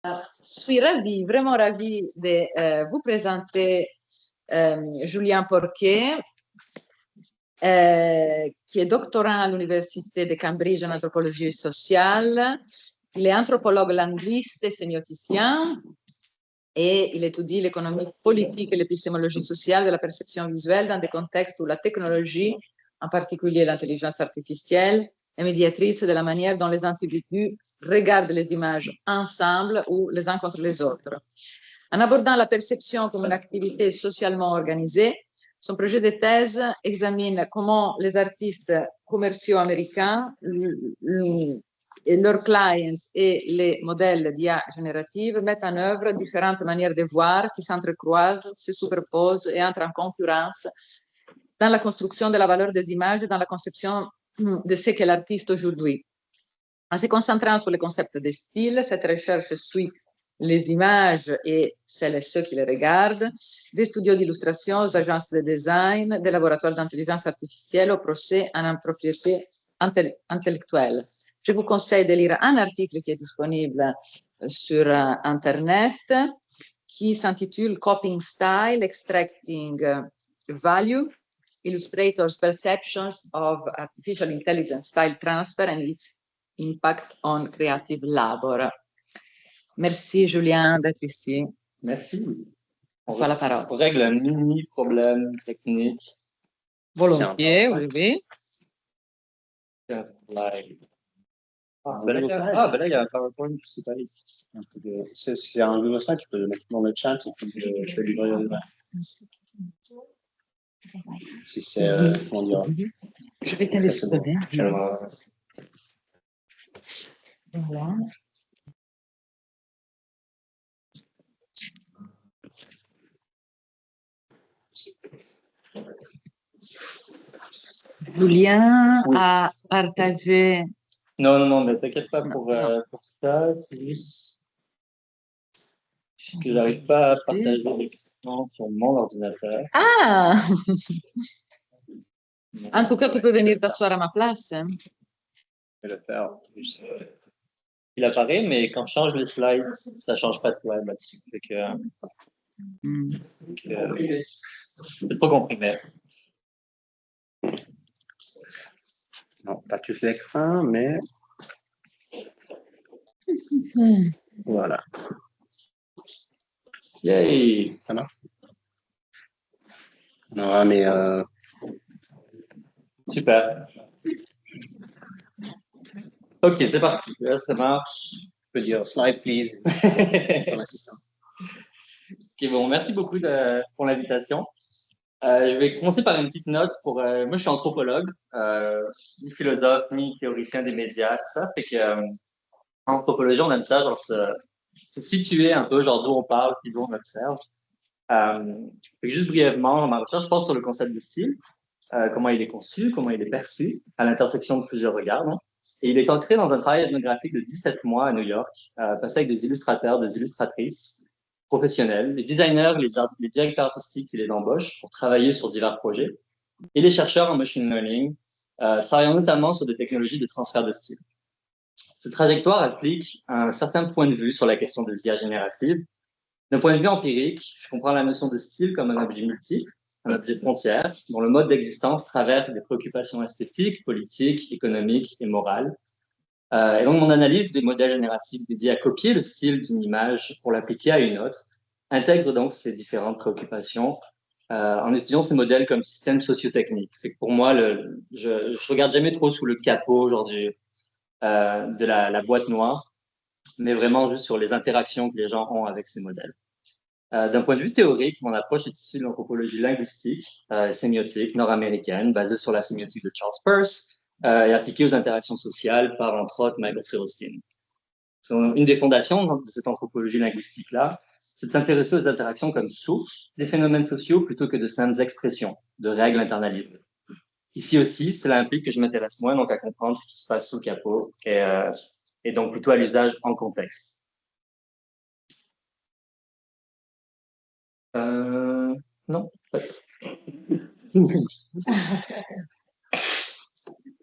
Je suis ravie, vraiment ravie de vous présenter Julien Porquet, qui est doctorant à l'Université de Cambridge en anthropologie sociale. Il est anthropologue linguiste et sémioticien et il étudie l'économie politique et l'épistémologie sociale de la perception visuelle dans des contextes où la technologie, en particulier l'intelligence artificielle, est médiatrice de la manière dont les individus regardent les images ensemble ou les uns contre les autres. En abordant la perception comme une activité socialement organisée, son projet de thèse examine comment les artistes commerciaux américains et leurs clients et les modèles d'IA générative mettent en œuvre différentes manières de voir qui s'entrecroisent, se superposent et entrent en concurrence dans la construction de la valeur des images et dans la conception de ce qu'est l'artiste aujourd'hui. En se concentrant sur le concept de style, cette recherche suit les images et celles et ceux qui les regardent, des studios d'illustration aux agences de design, des laboratoires d'intelligence artificielle au procès en propriété intellectuelle. Je vous conseille de lire un article qui est disponible sur Internet qui s'intitule Copying Style, Extracting Value, Illustrators' Perceptions of Artificial Intelligence Style Transfer and its Impact on Creative Labor. Merci Julien d'être ici. Merci. On la parole. On règle un mini problème technique. Volontiers, oui, oui. Ben là, il y a un PowerPoint, je sais pas. C'est un Google Slide, tu peux le mettre dans le chat et puis je vais livrer le si c'est, comment dire. Je vais téléphonner. Voilà. Julien a partagé. Non, mais t'inquiète pas pour ça. C'est juste que j'arrive pas à partager l'écran sur mon ordinateur. Ah! En tout cas, tu peux venir t'asseoir à ma place. Je vais le faire. Il apparaît, mais quand je change les slides, ça change pas de web là-dessus. Fait que, c'est pas comprimé. Non, pas tout l'écran, mais voilà. Yay! Ça marche? Non, mais super. Ok, c'est parti. Là, ça marche. Je peux dire slide, please. Ton assistant. Ok, bon, merci beaucoup pour l'invitation. Je vais commencer par une petite note pour. Moi, je suis anthropologue, ni philosophe, ni théoricien des médias, tout ça. Fait que en anthropologie, on aime ça, genre se situer un peu, genre d'où on parle, puis d'où on observe. Fait que juste brièvement, ma recherche porte sur le concept de style, comment il est conçu, comment il est perçu, à l'intersection de plusieurs regards. Non? Et il est ancré dans un travail ethnographique de 17 mois à New York, passé avec des illustrateurs, des illustratrices professionnels, les designers, les directeurs artistiques qui les embauchent pour travailler sur divers projets, et les chercheurs en machine learning, travaillant notamment sur des technologies de transfert de style. Cette trajectoire applique un certain point de vue sur la question des IA génératives. D'un point de vue empirique, je comprends la notion de style comme un objet multiple, un objet frontière, dont le mode d'existence traverse des préoccupations esthétiques, politiques, économiques et morales. Et donc, mon analyse des modèles génératifs dédiés à copier le style d'une image pour l'appliquer à une autre intègre donc ces différentes préoccupations en étudiant ces modèles comme système socio-technique. C'est que pour moi, je regarde jamais trop sous le capot aujourd'hui de la boîte noire, mais vraiment juste sur les interactions que les gens ont avec ces modèles. D'un point de vue théorique, mon approche est issue de l'anthropologie linguistique et sémiotique nord-américaine, basée sur la sémiotique de Charles Peirce, et appliquée aux interactions sociales par, entre autres, Michael Silverstein. Une des fondations de cette anthropologie linguistique-là, c'est de s'intéresser aux interactions comme source des phénomènes sociaux plutôt que de simples expressions, de règles internalisées. Ici aussi, cela implique que je m'intéresse moins donc à comprendre ce qui se passe sous le capot et donc plutôt à l'usage en contexte. Non, pas.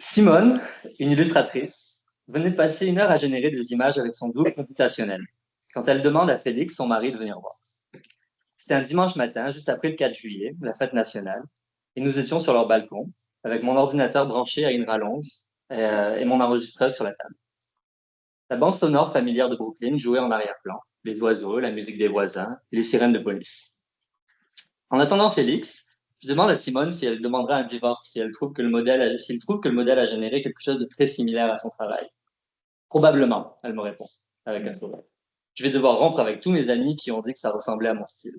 Simone, une illustratrice, venait de passer 1 heure à générer des images avec son double computationnel. quand elle demande à Félix, son mari, de venir voir. C'était un dimanche matin, juste après le 4 juillet, la fête nationale, et nous étions sur leur balcon, avec mon ordinateur branché à une rallonge et mon enregistreuse sur la table. La bande sonore familière de Brooklyn jouait en arrière-plan, les oiseaux, la musique des voisins et les sirènes de police. En attendant Félix, je demande à Simone si elle demandera un divorce, s'il trouve que le modèle a généré quelque chose de très similaire à son travail. Probablement, elle me répond, avec un sourire. Je vais devoir rompre avec tous mes amis qui ont dit que ça ressemblait à mon style.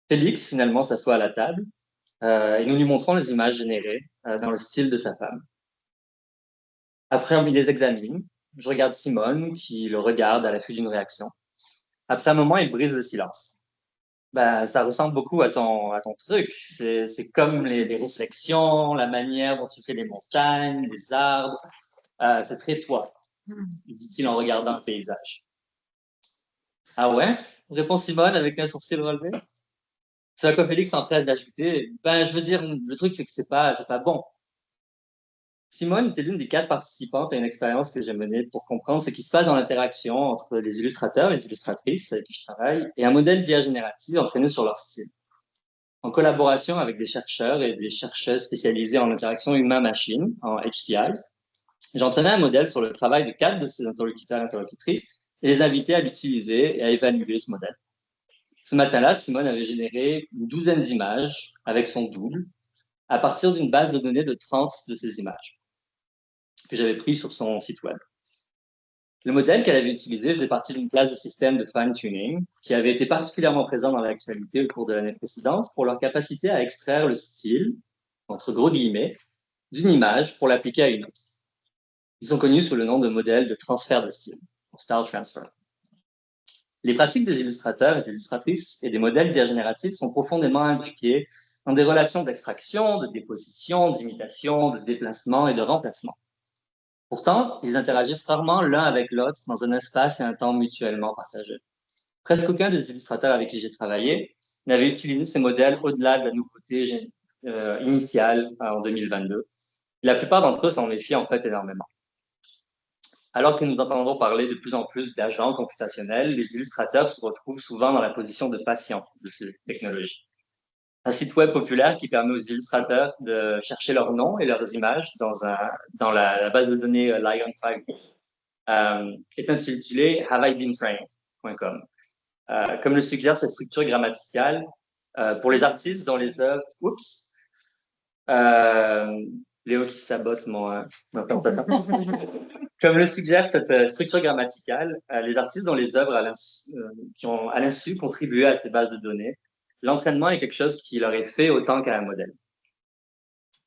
Félix, finalement, s'assoit à la table et nous lui montrons les images générées dans le style de sa femme. Après, on les examine. Je regarde Simone qui le regarde à l'affût d'une réaction. Après un moment, il brise le silence. Ben, ça ressemble beaucoup à ton truc. C'est comme les réflexions, la manière dont tu fais les montagnes, les arbres. C'est très toi, dit-il en regardant le paysage. Ah ouais? Répond Simone avec un sourcil relevé. C'est à quoi Félix s'empresse d'ajouter. Ben, je veux dire, le truc, c'est que c'est pas bon. Simone était l'une des 4 participantes à une expérience que j'ai menée pour comprendre ce qui se passe dans l'interaction entre les illustrateurs et les illustratrices avec qui je travaille et un modèle d'IA générative entraîné sur leur style. En collaboration avec des chercheurs et des chercheuses spécialisées en interaction humain-machine, en HCI, j'entraînais un modèle sur le travail de 4 de ces interlocuteurs et interlocutrices et les invitais à l'utiliser et à évaluer ce modèle. Ce matin-là, Simone avait généré une douzaine d'images avec son double à partir d'une base de données de 30 de ces images que j'avais pris sur son site web. Le modèle qu'elle avait utilisé faisait partie d'une classe de système de fine-tuning qui avait été particulièrement présent dans l'actualité au cours de l'année précédente pour leur capacité à extraire le style, entre gros guillemets, d'une image pour l'appliquer à une autre. Ils sont connus sous le nom de modèle de transfert de style, style transfer. Les pratiques des illustrateurs et des illustratrices et des modèles d'IA génératifs sont profondément imbriqués dans des relations d'extraction, de déposition, d'imitation, de déplacement et de remplacement. Pourtant, ils interagissent rarement l'un avec l'autre dans un espace et un temps mutuellement partagés. Presque aucun des illustrateurs avec qui j'ai travaillé n'avait utilisé ces modèles au-delà de la nouveauté initiale en 2022. La plupart d'entre eux s'en méfient en fait énormément. Alors que nous entendons parler de plus en plus d'agents computationnels, les illustrateurs se retrouvent souvent dans la position de patients de ces technologies. Un site web populaire qui permet aux illustrateurs de chercher leurs noms et leurs images dans la base de données Lion5 est intitulé haveibeentrained.com. Comme le suggère cette structure grammaticale, pour les artistes dont les œuvres... Oups! Léo qui sabote mon... Comme le suggère cette structure grammaticale, les artistes dont les œuvres qui ont à l'insu contribué à ces bases de données, l'entraînement est quelque chose qui leur est fait autant qu'à un modèle.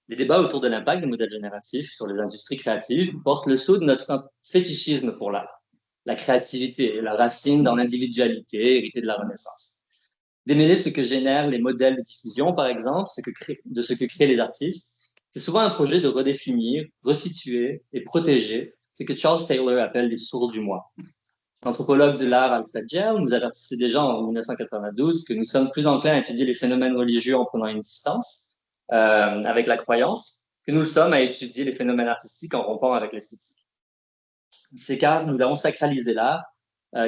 Les débats autour de l'impact des modèles génératifs sur les industries créatives portent le sceau de notre fétichisme pour l'art, la créativité, la racine dans l'individualité héritée de la Renaissance. Démêler ce que génèrent les modèles de diffusion, par exemple, de ce que créent les artistes, c'est souvent un projet de redéfinir, resituer et protéger ce que Charles Taylor appelle les sourds du moi. L'anthropologue de l'art Alfred Gell nous avertissait déjà en 1992 que nous sommes plus enclins à étudier les phénomènes religieux en prenant une distance avec la croyance que nous le sommes à étudier les phénomènes artistiques en rompant avec l'esthétique. C'est car nous avons sacralisé l'art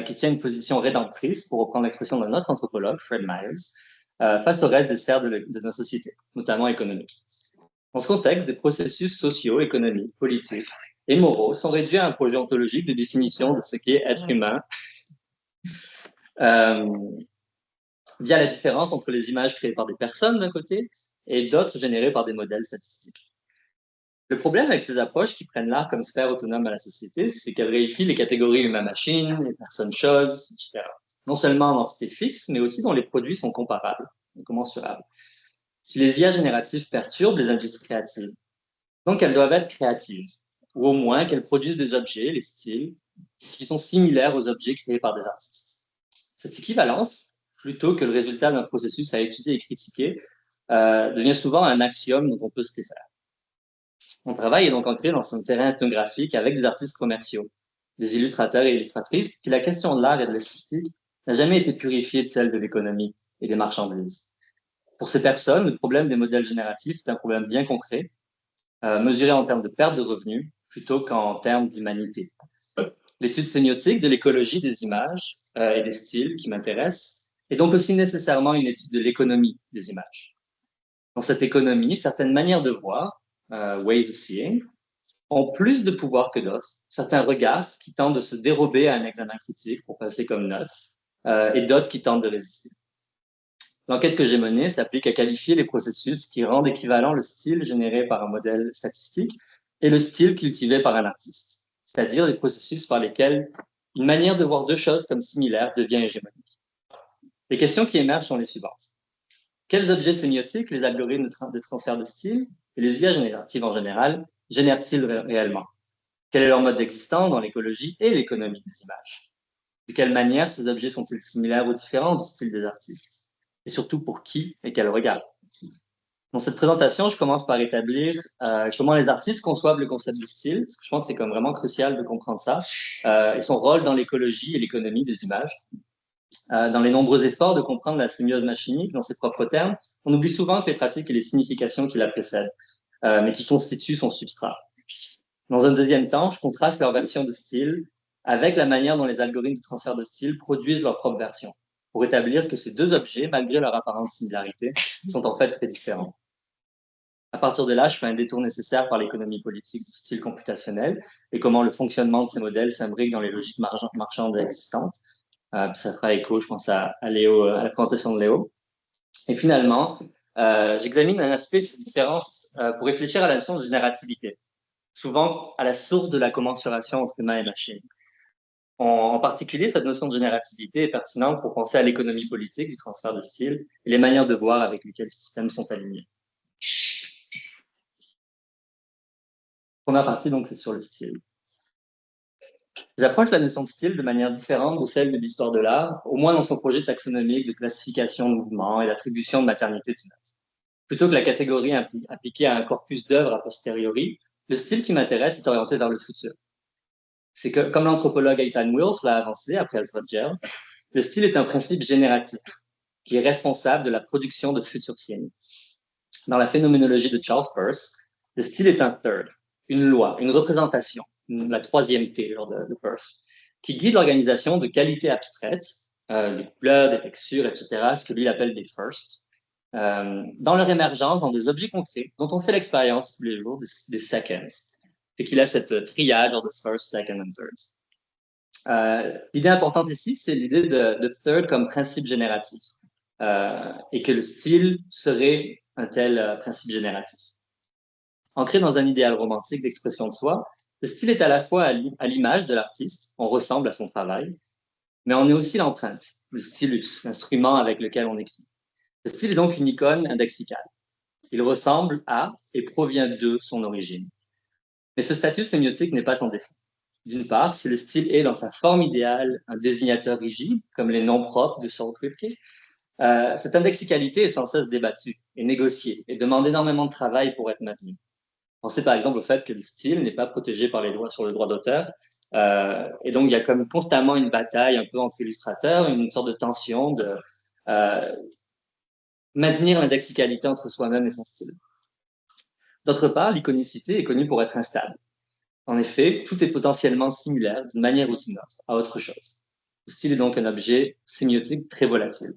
qui tient une position rédemptrice, pour reprendre l'expression d'un autre anthropologue, Fred Myers, face au reste des sphères de nos sociétés, notamment économiques. Dans ce contexte, des processus sociaux, économiques, politiques et moraux sont réduits à un projet ontologique de définition de ce qu'est être humain via la différence entre les images créées par des personnes d'un côté et d'autres générées par des modèles statistiques. Le problème avec ces approches qui prennent l'art comme sphère autonome à la société, c'est qu'elles réifient les catégories humain-machine, les personnes-choses, etc. Non seulement en entités fixes, mais aussi dont les produits sont comparables, commensurables. Si les IA génératives perturbent les industries créatives, donc elles doivent être créatives, ou au moins qu'elles produisent des objets, les styles, qui sont similaires aux objets créés par des artistes. Cette équivalence, plutôt que le résultat d'un processus à étudier et critiquer, devient souvent un axiome dont on peut se défaire. Mon travail est donc ancré dans un terrain ethnographique avec des artistes commerciaux, des illustrateurs et illustratrices, puis la question de l'art et de l'esthétique n'a jamais été purifiée de celle de l'économie et des marchandises. Pour ces personnes, le problème des modèles génératifs est un problème bien concret, mesuré en termes de perte de revenus plutôt qu'en termes d'humanité. L'étude sémiotique de l'écologie des images et des styles qui m'intéresse est donc aussi nécessairement une étude de l'économie des images. Dans cette économie, certaines manières de voir, ways of seeing, ont plus de pouvoir que d'autres. Certains regards qui tentent de se dérober à un examen critique pour passer comme neutre, et d'autres qui tentent de résister. L'enquête que j'ai menée s'applique à qualifier les processus qui rendent équivalent le style généré par un modèle statistique et le style cultivé par un artiste, c'est-à-dire les processus par lesquels une manière de voir deux choses comme similaires devient hégémonique. Les questions qui émergent sont les suivantes. Quels objets sémiotiques les algorithmes de transfert de style et les IA génératives en général génèrent-ils réellement? Quel est leur mode d'existence dans l'écologie et l'économie des images? De quelle manière ces objets sont-ils similaires ou différents du style des artistes? Et surtout pour qui et quel regard? Dans cette présentation, je commence par établir comment les artistes conçoivent le concept de style, parce que je pense que c'est comme vraiment crucial de comprendre ça, et son rôle dans l'écologie et l'économie des images. Dans les nombreux efforts de comprendre la sémiose machinique dans ses propres termes, on oublie souvent que les pratiques et les significations qui la précèdent, mais qui constituent son substrat. Dans un deuxième temps, je contraste leur version de style avec la manière dont les algorithmes de transfert de style produisent leur propre version, pour établir que ces deux objets, malgré leur apparente similarité, sont en fait très différents. À partir de là, je fais un détour nécessaire par l'économie politique du style computationnel et comment le fonctionnement de ces modèles s'imbrique dans les logiques marchandes existantes. Ça fera écho, je pense, à Léo, à la présentation de Léo. Et finalement, j'examine un aspect de différence pour réfléchir à la notion de générativité, souvent à la source de la commensuration entre humain et machine. En particulier, cette notion de générativité est pertinente pour penser à l'économie politique du transfert de style et les manières de voir avec lesquelles ces systèmes sont alignés. Première partie, donc, c'est sur le style. J'approche la notion de style de manière différente de celle de l'histoire de l'art, au moins dans son projet taxonomique de classification de mouvements et d'attribution de maternité d'une œuvre. Plutôt que la catégorie appliquée à un corpus d'œuvres a posteriori, le style qui m'intéresse est orienté vers le futur. C'est que, comme l'anthropologue Eitan Wilf l'a avancé après Alfred Gell, le style est un principe génératif qui est responsable de la production de futurs signes. Dans la phénoménologie de Charles Peirce, le style est un third, une loi, une représentation, la troisième T genre de Peirce, qui guide l'organisation de qualités abstraites, des couleurs, des textures, etc., ce que lui appelle des firsts, dans leur émergence dans des objets concrets dont on fait l'expérience tous les jours des seconds. C'est qu'il a cette triade de first, second and third. L'idée importante ici, c'est l'idée de third comme principe génératif et que le style serait un tel principe génératif. Ancré dans un idéal romantique d'expression de soi, le style est à la fois à l'image de l'artiste, on ressemble à son travail, mais on est aussi l'empreinte, le stylus, l'instrument avec lequel on écrit. Le style est donc une icône indexicale. Il ressemble à et provient de son origine. Mais ce statut sémiotique n'est pas sans défaut. D'une part, si le style est dans sa forme idéale un désignateur rigide, comme les noms propres de Saul Kripke, cette indexicalité est sans cesse débattue et négociée et demande énormément de travail pour être maintenue. Pensez par exemple au fait que le style n'est pas protégé par les droits sur le droit d'auteur, et donc il y a comme constamment une bataille un peu entre illustrateurs, une sorte de tension de maintenir l'indexicalité entre soi-même et son style. D'autre part, l'iconicité est connue pour être instable. En effet, tout est potentiellement similaire d'une manière ou d'une autre à autre chose. Le style est donc un objet sémiotique très volatile.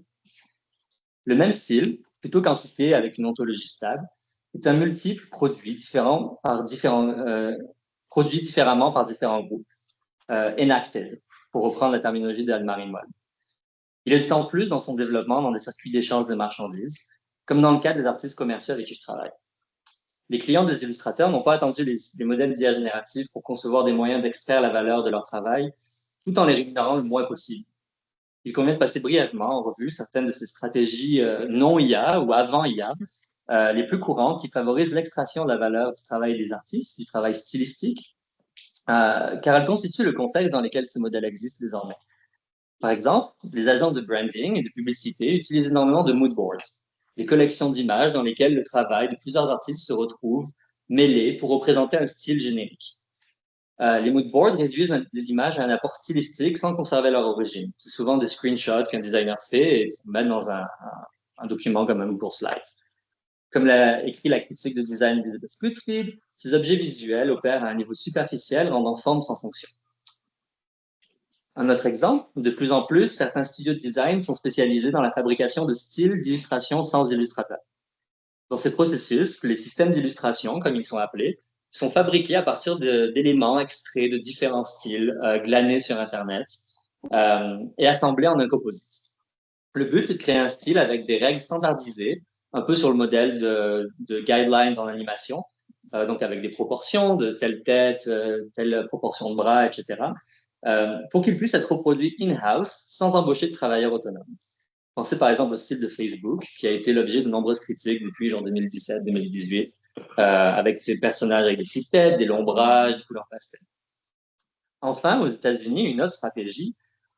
Le même style, plutôt qu'entité avec une ontologie stable, est un multiple produit différemment par différents groupes, enacted, pour reprendre la terminologie d'Anne-Marie Moine. Il est en plus dans son développement dans des circuits d'échange de marchandises, comme dans le cas des artistes commerciaux avec qui je travaille. Les clients des illustrateurs n'ont pas attendu les modèles d'IA génératifs pour concevoir des moyens d'extraire la valeur de leur travail, tout en les rémunérant le moins possible. Il convient de passer brièvement en revue certaines de ces stratégies non IA ou avant IA, les plus courantes qui favorisent l'extraction de la valeur du travail des artistes, du travail stylistique, car elles constituent le contexte dans lequel ces modèles existent désormais. Par exemple, les agents de branding et de publicité utilisent énormément de mood boards, des collections d'images dans lesquelles le travail de plusieurs artistes se retrouve mêlé pour représenter un style générique. Les mood boards réduisent des images à un apport stylistique sans conserver leur origine. C'est souvent des screenshots qu'un designer fait et mettent dans un document comme un Google Slides. Comme l'a écrit la critique de design Elizabeth Goodspeed, ces objets visuels opèrent à un niveau superficiel, rendant forme sans fonction. Un autre exemple, de plus en plus, certains studios de design sont spécialisés dans la fabrication de styles d'illustration sans illustrateur. Dans ces processus, les systèmes d'illustration, comme ils sont appelés, sont fabriqués à partir d'éléments extraits de différents styles glanés sur Internet et assemblés en un composite. Le but, c'est de créer un style avec des règles standardisées, un peu sur le modèle de guidelines en animation, donc avec des proportions de telle tête, telle proportion de bras, etc., pour qu'il puisse être reproduit in-house sans embaucher de travailleurs autonomes. Pensez par exemple au style de Facebook, qui a été l'objet de nombreuses critiques depuis genre 2017-2018, avec ses personnages avec des petites têtes, des longs bras, des couleurs pastel. Enfin, aux États-Unis, une autre stratégie,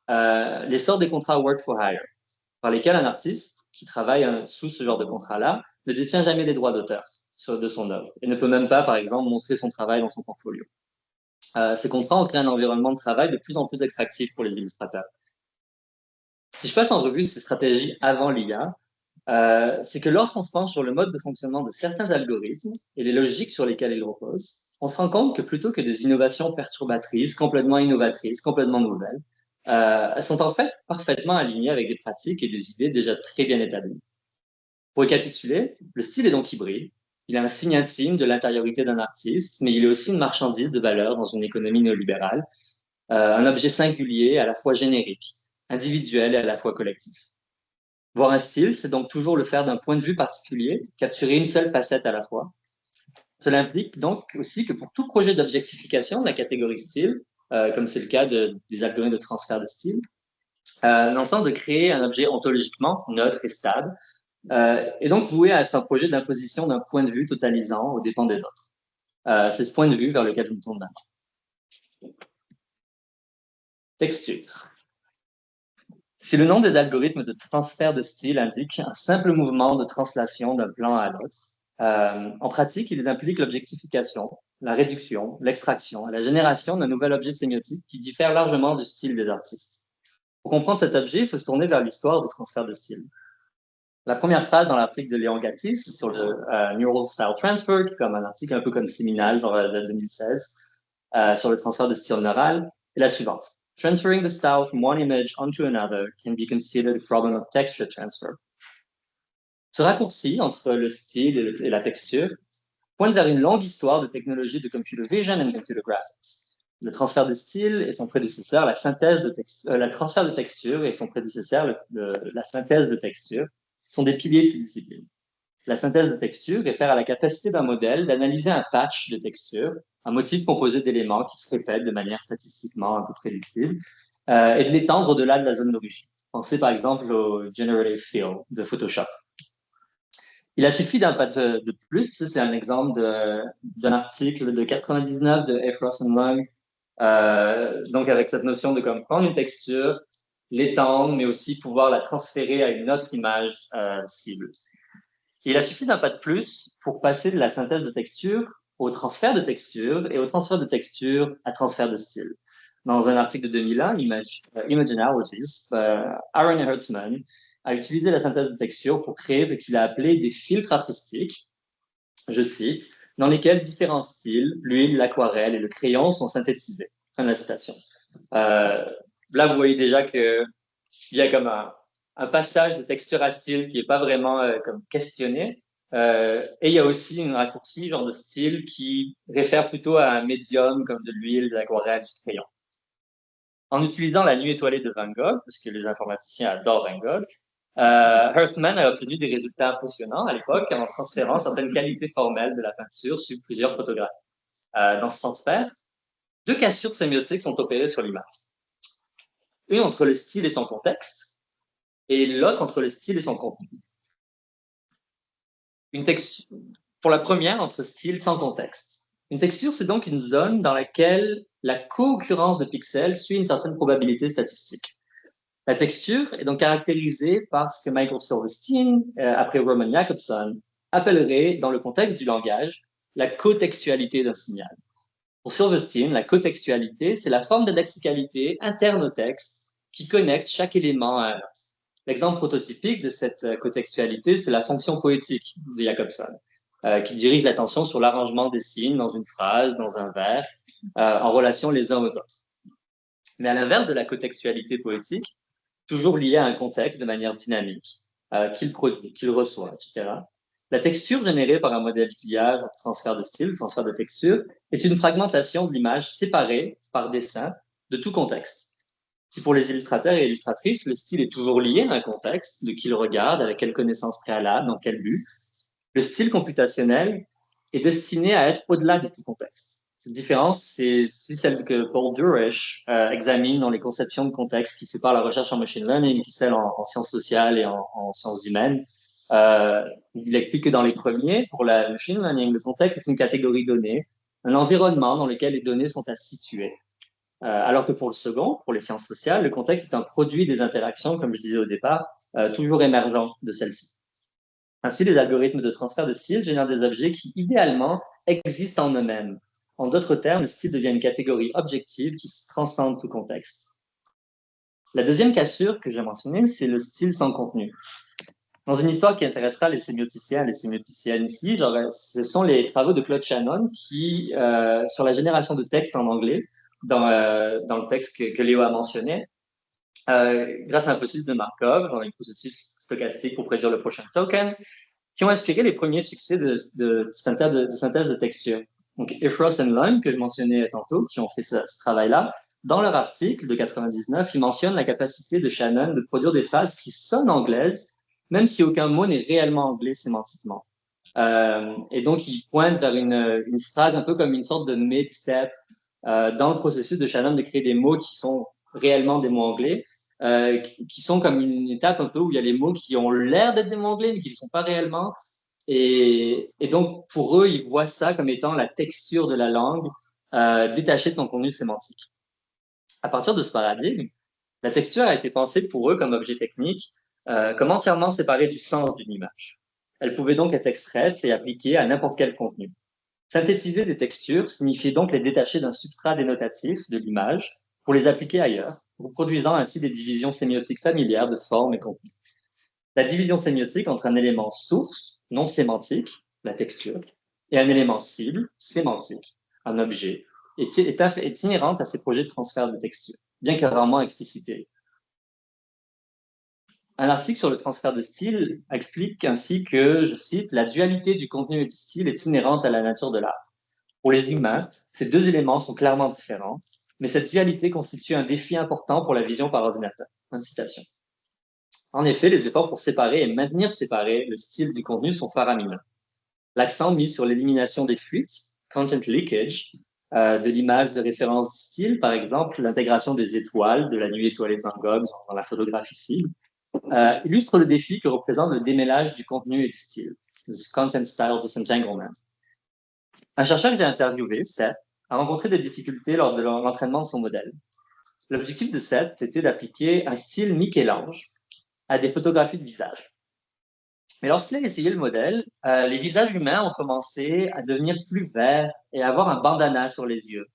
l'essor des contrats work for hire, par lesquels un artiste qui travaille sous ce genre de contrat-là ne détient jamais les droits d'auteur de son œuvre et ne peut même pas, par exemple, montrer son travail dans son portfolio. Ces contrats ont créé un environnement de travail de plus en plus extractif pour les illustrateurs. Si je passe en revue ces stratégies avant l'IA, c'est que lorsqu'on se penche sur le mode de fonctionnement de certains algorithmes et les logiques sur lesquelles ils reposent, on se rend compte que plutôt que des innovations perturbatrices, complètement innovatrices, complètement nouvelles, elles sont en fait parfaitement alignées avec des pratiques et des idées déjà très bien établies. Pour récapituler, le style est donc hybride. Il est un signe intime de l'intériorité d'un artiste, mais il est aussi une marchandise de valeur dans une économie néolibérale, un objet singulier à la fois générique, individuel et à la fois collectif. Voir un style, c'est donc toujours le faire d'un point de vue particulier, capturer une seule facette à la fois. Cela implique donc aussi que pour tout projet d'objectification de la catégorie style, comme c'est le cas des algorithmes de transfert de style, dans le sens de créer un objet ontologiquement neutre et stable, et donc voué à être un projet d'imposition d'un point de vue totalisant aux dépens des autres. C'est ce point de vue vers lequel je me tourne maintenant. Texture. Si le nom des algorithmes de transfert de style indique un simple mouvement de translation d'un plan à l'autre, en pratique, il implique l'objectification, la réduction, l'extraction et la génération d'un nouvel objet sémiotique qui diffère largement du style des artistes. Pour comprendre cet objet, il faut se tourner vers l'histoire du transfert de style. La première phrase dans l'article de Léon Gatis sur le Neural Style Transfer, qui est comme un article un peu comme séminal, genre de 2016, sur le transfert de style neural, est la suivante. Transferring the style from one image onto another can be considered a problem of texture transfer. Ce raccourci entre le style et la texture pointe vers une longue histoire de technologies de computer vision and computer graphics. Le transfert de style et son prédécesseur, la transfert de texture et son prédécesseur, la synthèse de texture, sont des piliers de ces disciplines. La synthèse de texture réfère à la capacité d'un modèle d'analyser un patch de texture, un motif composé d'éléments qui se répètent de manière statistiquement un peu prédictible, et de l'étendre au-delà de la zone d'origine. Pensez par exemple au Generative Fill de Photoshop. Il a suffi d'un pas de plus, c'est un exemple d'un article de 99 de F. Ross and Long, donc avec cette notion de comme prendre une texture, l'étendre, mais aussi pouvoir la transférer à une autre image cible. Il a suffi d'un pas de plus pour passer de la synthèse de texture au transfert de texture et au transfert de texture à transfert de style. Dans un article de 2001, Image Analysis, Aaron Hertzman a utilisé la synthèse de texture pour créer ce qu'il a appelé des filtres artistiques, je cite, dans lesquels différents styles, l'huile, l'aquarelle et le crayon sont synthétisés. Fin de la citation. Là, vous voyez déjà qu'il y a comme un passage de texture à style qui n'est pas vraiment comme questionné. Et il y a aussi un raccourci, genre de style, qui réfère plutôt à un médium comme de l'huile, de l'aquarelle, du crayon. En utilisant la nuit étoilée de Van Gogh, parce que les informaticiens adorent Van Gogh, Hertzman a obtenu des résultats impressionnants à l'époque en transférant certaines qualités formelles de la peinture sur plusieurs photographes. Dans ce transfert, deux cassures sémiotiques sont opérées sur l'image. Une entre le style et son contexte, et l'autre entre le style et son contenu. Pour la première, entre style sans contexte. Une texture, c'est donc une zone dans laquelle la co-occurrence de pixels suit une certaine probabilité statistique. La texture est donc caractérisée par ce que Michael Silverstein, après Roman Jakobson, appellerait, dans le contexte du langage, la cotextualité d'un signal. Pour Silverstein, la cotextualité, c'est la forme de lexicalité interne au texte qui connecte chaque élément à un autre. L'exemple prototypique de cette cotextualité, c'est la fonction poétique de Jakobson, qui dirige l'attention sur l'arrangement des signes dans une phrase, dans un vers, en relation les uns aux autres. Mais à l'inverse de la cotextualité poétique, toujours liée à un contexte de manière dynamique, qu'il produit, qu'il reçoit, etc. La texture générée par un modèle d'IA, transfert de style, transfert de texture, est une fragmentation de l'image séparée par dessin de tout contexte. Si pour les illustrateurs et illustratrices, le style est toujours lié à un contexte, de qui le regarde, avec quelle connaissance préalable, dans quel but, le style computationnel est destiné à être au-delà de tout contexte. Cette différence, c'est celle que Paul Durish examine dans les conceptions de contexte qui séparent la recherche en machine learning, puis celle en sciences sociales et en sciences humaines. Il explique que dans les premiers, pour la machine learning, le contexte est une catégorie donnée, un environnement dans lequel les données sont à situer. Alors que pour le second, pour les sciences sociales, le contexte est un produit des interactions, comme je disais au départ, toujours émergent de celles-ci. Ainsi, les algorithmes de transfert de style génèrent des objets qui, idéalement, existent en eux-mêmes. En d'autres termes, le style devient une catégorie objective qui transcende tout contexte. La deuxième cassure que j'ai mentionnée, c'est le style sans contenu. Dans une histoire qui intéressera les sémioticiens et les sémioticiennes ici, ce sont les travaux de Claude Shannon qui, sur la génération de textes en anglais, dans le texte que Léo a mentionné, grâce à un processus de Markov, genre un processus stochastique pour prédire le prochain token, qui ont inspiré les premiers succès de synthèse de texture. Donc, Ifros et Lund, que je mentionnais tantôt, qui ont fait ce travail-là, dans leur article de 99, ils mentionnent la capacité de Shannon de produire des phrases qui sonnent anglaises, même si aucun mot n'est réellement anglais sémantiquement. Et donc, ils pointent vers une phrase un peu comme une sorte de mid-step dans le processus de Shannon de créer des mots qui sont réellement des mots anglais, qui sont comme une étape un peu où il y a les mots qui ont l'air d'être des mots anglais, mais qui ne le sont pas réellement. Et donc, pour eux, ils voient ça comme étant la texture de la langue détachée de son contenu sémantique. À partir de ce paradigme, la texture a été pensée pour eux comme objet technique, comme entièrement séparée du sens d'une image. Elle pouvait donc être extraite et appliquée à n'importe quel contenu. Synthétiser des textures signifiait donc les détacher d'un substrat dénotatif de l'image pour les appliquer ailleurs, reproduisant ainsi des divisions sémiotiques familières de forme et contenu. La division sémiotique entre un élément source, non sémantique, la texture, et un élément cible, sémantique, un objet, est inhérente à ces projets de transfert de texture, bien que rarement explicitée. Un article sur le transfert de style explique ainsi que, je cite, la dualité du contenu et du style est inhérente à la nature de l'art. Pour les humains, ces deux éléments sont clairement différents, mais cette dualité constitue un défi important pour la vision par ordinateur. Fin de citation. En effet, les efforts pour séparer et maintenir séparé le style du contenu sont faramineux. L'accent mis sur l'élimination des fuites, content leakage, de l'image de référence du style, par exemple l'intégration des étoiles, de la nuit étoilée de Van Gogh dans la photographie cible, illustre le défi que représente le démêlage du contenu et du style, le content style disentanglement. Un chercheur que j'ai interviewé, Seth, a rencontré des difficultés lors de l'entraînement de son modèle. L'objectif de Seth, c'était d'appliquer un style Michel-Ange à des photographies de visage. Mais lorsqu'il a essayé le modèle, les visages humains ont commencé à devenir plus verts et à avoir un bandana sur les yeux.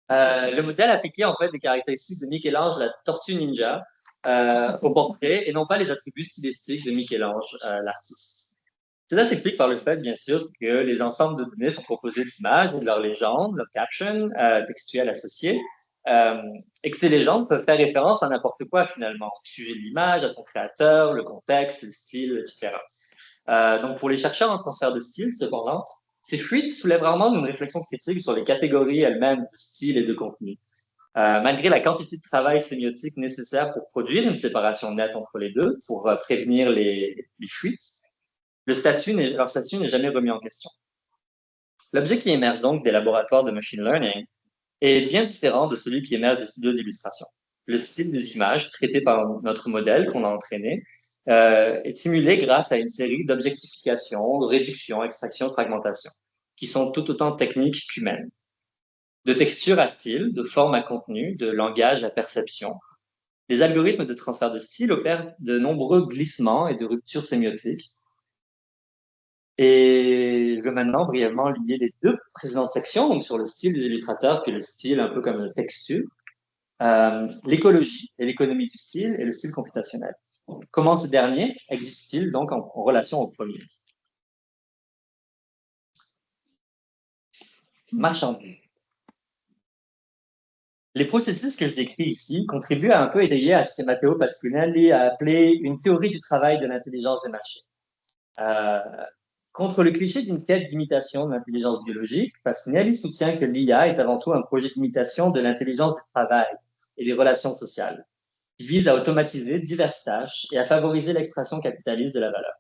Le modèle appliquait en fait les caractéristiques de Michel-Ange, la tortue ninja, au portrait et non pas les attributs stylistiques de Michel-Ange, l'artiste. Cela s'explique par le fait, bien sûr, que les ensembles de données sont composés d'images, de leurs légendes, leurs captions textuelles associées, et que ces légendes peuvent faire référence à n'importe quoi finalement, au sujet de l'image, à son créateur, le contexte, le style, etc. Donc pour les chercheurs en transfert de style, cependant, ces fuites soulèvent rarement une réflexion critique sur les catégories elles-mêmes de style et de contenu. Malgré la quantité de travail sémiotique nécessaire pour produire une séparation nette entre les deux, pour prévenir les fuites, leur statut n'est jamais remis en question. L'objet qui émerge donc des laboratoires de machine learning est bien différent de celui qui émerge des studios d'illustration. Le style des images traitées par notre modèle qu'on a entraîné est simulé grâce à une série d'objectifications, de réductions, extractions, fragmentations, qui sont tout autant techniques qu'humaines. De texture à style, de forme à contenu, de langage à perception, les algorithmes de transfert de style opèrent de nombreux glissements et de ruptures sémiotiques. Et je vais maintenant brièvement lier les deux précédentes sections, donc sur le style des illustrateurs, puis le style un peu comme une texture, l'écologie et l'économie du style et le style computationnel. Comment ce dernier existe-t-il donc en relation au premier? Marchandise. Les processus que je décris ici contribuent à un peu étayer à ce que Matteo Pasquinelli a appelé une théorie du travail de l'intelligence des machines. Contre le cliché d'une quête d'imitation de l'intelligence biologique, Pasquinelli soutient que l'IA est avant tout un projet d'imitation de l'intelligence du travail et des relations sociales, qui vise à automatiser diverses tâches et à favoriser l'extraction capitaliste de la valeur.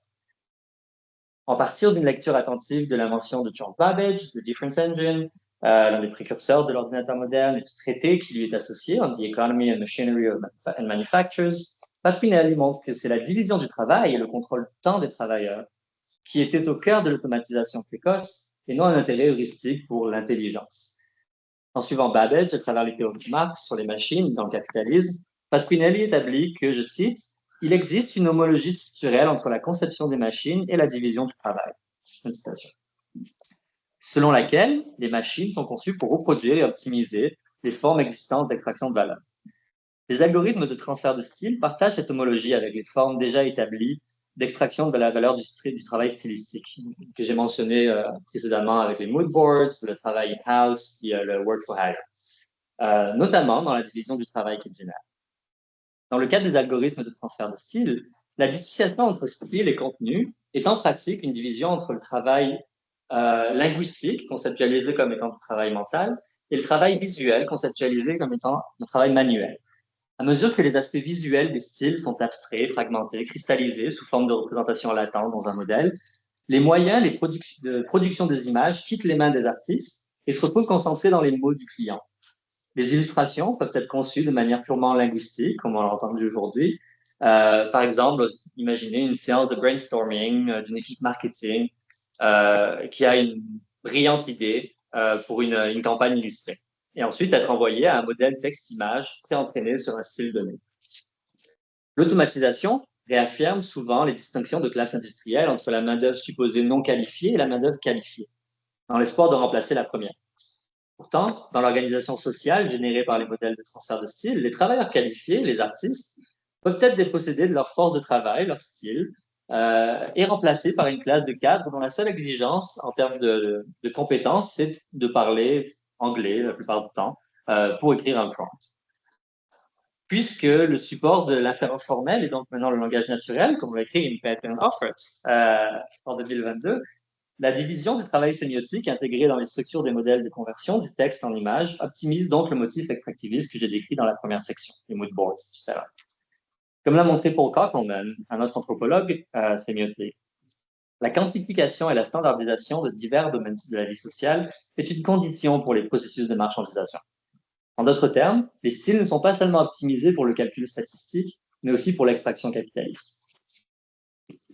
En partir d'une lecture attentive de l'invention de John Babbage, The Difference Engine, l'un des précurseurs de l'ordinateur moderne et du traité qui lui est associé, on The Economy and Machinery and Manufactures, Pasquinelli montre que c'est la division du travail et le contrôle du temps des travailleurs qui était au cœur de l'automatisation précoce et non un intérêt heuristique pour l'intelligence. En suivant Babbage à travers les théories de Marx sur les machines dans le capitalisme, Pasquinelli établit que, je cite, il existe une homologie structurelle entre la conception des machines et la division du travail. Une citation. Selon laquelle les machines sont conçues pour reproduire et optimiser les formes existantes d'extraction de valeur. Les algorithmes de transfert de style partagent cette homologie avec les formes déjà établies d'extraction de la valeur du travail stylistique que j'ai mentionné précédemment avec les mood boards, le travail in-house et le work for hire, notamment dans la division du travail qu'ils génèrent. Dans le cadre des algorithmes de transfert de style, la dissociation entre style et contenu est en pratique une division entre le travail linguistique, conceptualisé comme étant du travail mental, et le travail visuel, conceptualisé comme étant du travail manuel. À mesure que les aspects visuels des styles sont abstraits, fragmentés, cristallisés sous forme de représentation latente dans un modèle, les moyens de production des images quittent les mains des artistes et se retrouvent concentrés dans les mots du client. Les illustrations peuvent être conçues de manière purement linguistique, comme on l'a entendu aujourd'hui. Par exemple, imaginez une séance de brainstorming d'une équipe marketing qui a une brillante idée pour une campagne illustrée. Et ensuite être envoyé à un modèle texte-image pré-entraîné sur un style donné. L'automatisation réaffirme souvent les distinctions de classe industrielle entre la main-d'œuvre supposée non qualifiée et la main-d'œuvre qualifiée, dans l'espoir de remplacer la première. Pourtant, dans l'organisation sociale générée par les modèles de transfert de style, les travailleurs qualifiés, les artistes, peuvent être dépossédés de leur force de travail, leur style, et remplacés par une classe de cadres dont la seule exigence en termes de compétences, c'est de parler anglais la plupart du temps pour écrire un prompt. Puisque le support de l'inférence formelle est donc maintenant le langage naturel, comme l'a écrit in Pattern Offert en 2022, la division du travail sémiotique intégrée dans les structures des modèles de conversion du texte en image optimise donc le motif extractiviste que j'ai décrit dans la première section, les mood boards tout à l'heure. Comme l'a montré Paul Koppelman, un autre anthropologue sémiotique, la quantification et la standardisation de divers domaines de la vie sociale est une condition pour les processus de marchandisation. En d'autres termes, les styles ne sont pas seulement optimisés pour le calcul statistique, mais aussi pour l'extraction capitaliste.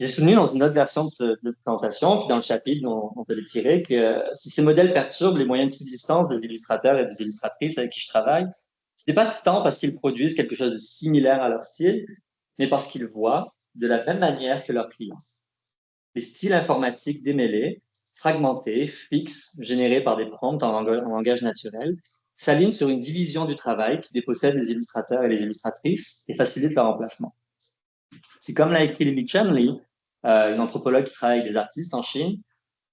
J'ai soutenu dans une autre version de cette présentation, puis dans le chapitre dont on est tiré, que si ces modèles perturbent les moyens de subsistance des illustrateurs et des illustratrices avec qui je travaille, ce n'est pas tant parce qu'ils produisent quelque chose de similaire à leur style, mais parce qu'ils voient de la même manière que leurs clients. Les styles informatiques démêlés, fragmentés, fixes, générés par des prompts en langage naturel, s'alignent sur une division du travail qui dépossède les illustrateurs et les illustratrices et facilite leur remplacement. C'est comme l'a écrit Lily Chun-Li, une anthropologue qui travaille avec des artistes en Chine.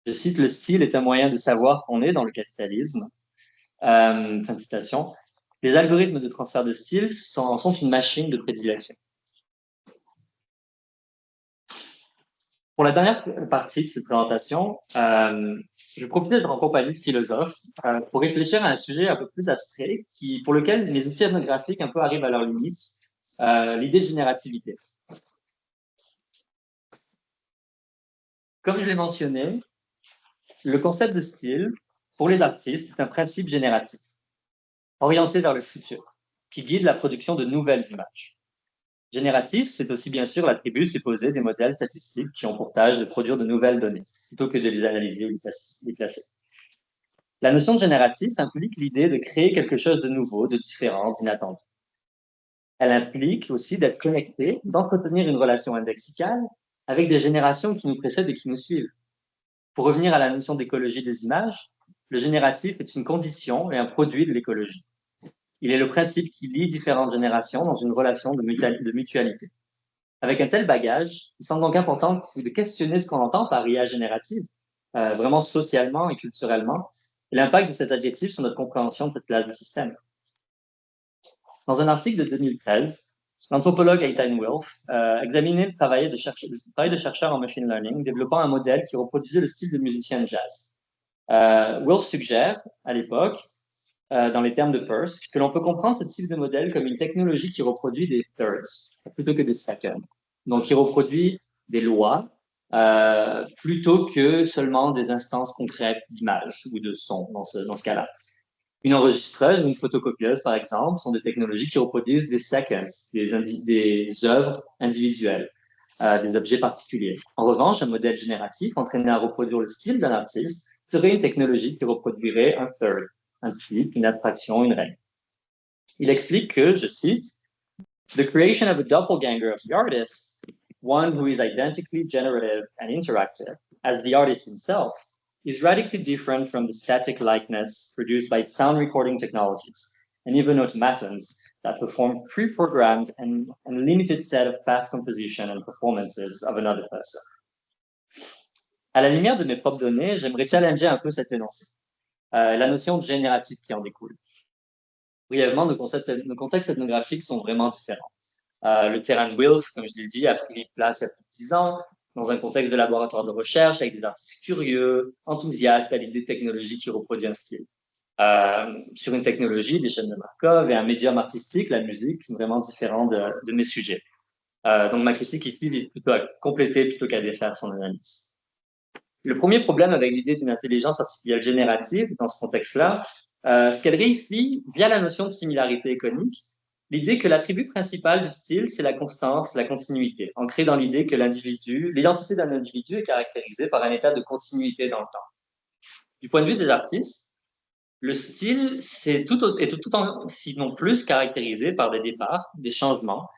Je cite, le style est un moyen de savoir qu'on est dans le capitalisme. Fin de citation. Les algorithmes de transfert de style sont une machine de prédilection. Pour la dernière partie de cette présentation, je profite d'être en compagnie de philosophes pour réfléchir à un sujet un peu plus abstrait pour lequel les outils ethnographiques un peu arrivent à leur limite, l'idée de générativité. Comme je l'ai mentionné, le concept de style, pour les artistes, est un principe génératif, orienté vers le futur, qui guide la production de nouvelles images. Génératif, c'est aussi bien sûr l'attribut supposé des modèles statistiques qui ont pour tâche de produire de nouvelles données, plutôt que de les analyser ou les classer. La notion de génératif implique l'idée de créer quelque chose de nouveau, de différent, d'inattendu. Elle implique aussi d'être connecté, d'entretenir une relation indexicale avec des générations qui nous précèdent et qui nous suivent. Pour revenir à la notion d'écologie des images, le génératif est une condition et un produit de l'écologie. Il est le principe qui lie différentes générations dans une relation de mutualité. Avec un tel bagage, il semble donc important de questionner ce qu'on entend par IA générative, vraiment socialement et culturellement, et l'impact de cet adjectif sur notre compréhension de cette classe de système. Dans un article de 2013, l'anthropologue Eitan Wilf examinait le travail de chercheurs en machine learning, développant un modèle qui reproduisait le style de musicien de jazz. Wilf suggère, à l'époque, dans les termes de Peirce, que l'on peut comprendre ce type de modèle comme une technologie qui reproduit des thirds plutôt que des seconds. Donc, qui reproduit des lois plutôt que seulement des instances concrètes d'images ou de sons dans ce cas-là. Une enregistreuse ou une photocopieuse, par exemple, sont des technologies qui reproduisent des seconds, des œuvres individuelles, des objets particuliers. En revanche, un modèle génératif entraîné à reproduire le style d'un artiste serait une technologie qui reproduirait un third, un tweet, une abstraction, une règle. Il explique que, je cite, The creation of a doppelganger of the artist, one who is identically generative and interactive as the artist himself, is radically different from the static likeness produced by sound recording technologies and even automatons that perform pre-programmed and limited set of past composition and performances of another person. À la lumière de mes propres données, j'aimerais challenger un peu cet énoncé, la notion de génératif qui en découle. Brièvement, nos contextes ethnographiques sont vraiment différents. Le terrain de Wilf, comme je l'ai dit, a pris place il y a plus de 10 ans, dans un contexte de laboratoire de recherche, avec des artistes curieux, enthousiastes à l'idée de technologie qui reproduit un style. Sur une technologie, des chaînes de Markov et un médium artistique, la musique, c'est vraiment différent de mes sujets. Donc ma critique ici vise plutôt à compléter plutôt qu'à défaire son analyse. Le premier problème avec l'idée d'une intelligence artificielle générative dans ce contexte-là, ce qu'elle réifie via la notion de similarité iconique, l'idée que l'attribut principal du style, c'est la constance, la continuité, ancrée dans l'idée que l'identité d'un individu est caractérisée par un état de continuité dans le temps. Du point de vue des artistes, le style est tout sinon plus caractérisé par des départs, des changements,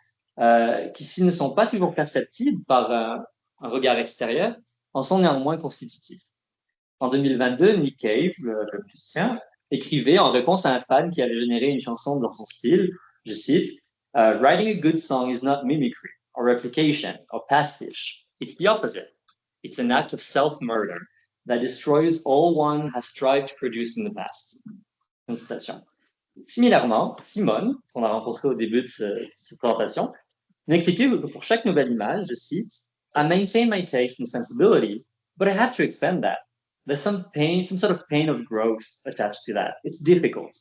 qui, s'ils ne sont pas toujours perceptibles par un regard extérieur, en sont néanmoins constitutifs. En 2022, Nick Cave, le musicien, écrivait en réponse à un fan qui avait généré une chanson dans son style, je cite, Writing a good song is not mimicry, or replication, or pastiche. It's the opposite. It's an act of self-murder that destroys all one has tried to produce in the past. Une citation. Similairement, Simone, qu'on a rencontré au début de cette présentation, m'expliquait que pour chaque nouvelle image, je cite, I maintain my taste and sensibility, but I have to expand that. There's some sort of pain of growth attached to that. It's difficult.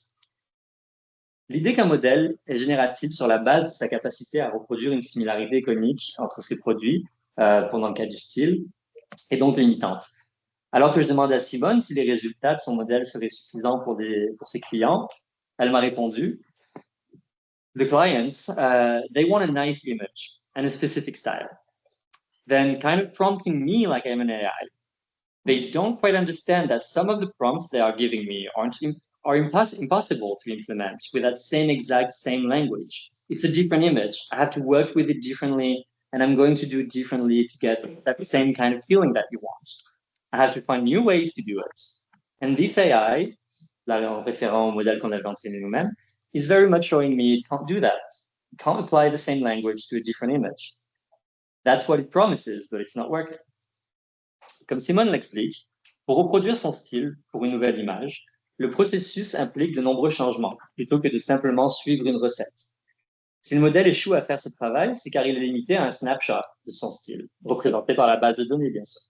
L'idée qu'un modèle est génératif sur la base de sa capacité à reproduire une similarité iconique entre ses produits, dans le cas du style, est donc limitante. Alors que je demandais à Simone si les résultats de son modèle seraient suffisants pour ses clients, elle m'a répondu, The clients, they want a nice image and a specific style. Then kind of prompting me like I'm an AI. They don't quite understand that some of the prompts they are giving me are impossible to implement with that same language. It's a different image. I have to work with it differently, and I'm going to do it differently to get that same kind of feeling that you want. I have to find new ways to do it. And this AI, là en référant au modèle qu'on avait entraîné nous-mêmes, is very much showing me it can't do that. It can't apply the same language to a different image. That's what it promises, but it's not working. Comme Simone l'explique, pour reproduire son style pour une nouvelle image, le processus implique de nombreux changements, plutôt que de simplement suivre une recette. Si le modèle échoue à faire ce travail, c'est car il est limité à un snapshot de son style, représenté par la base de données, bien sûr.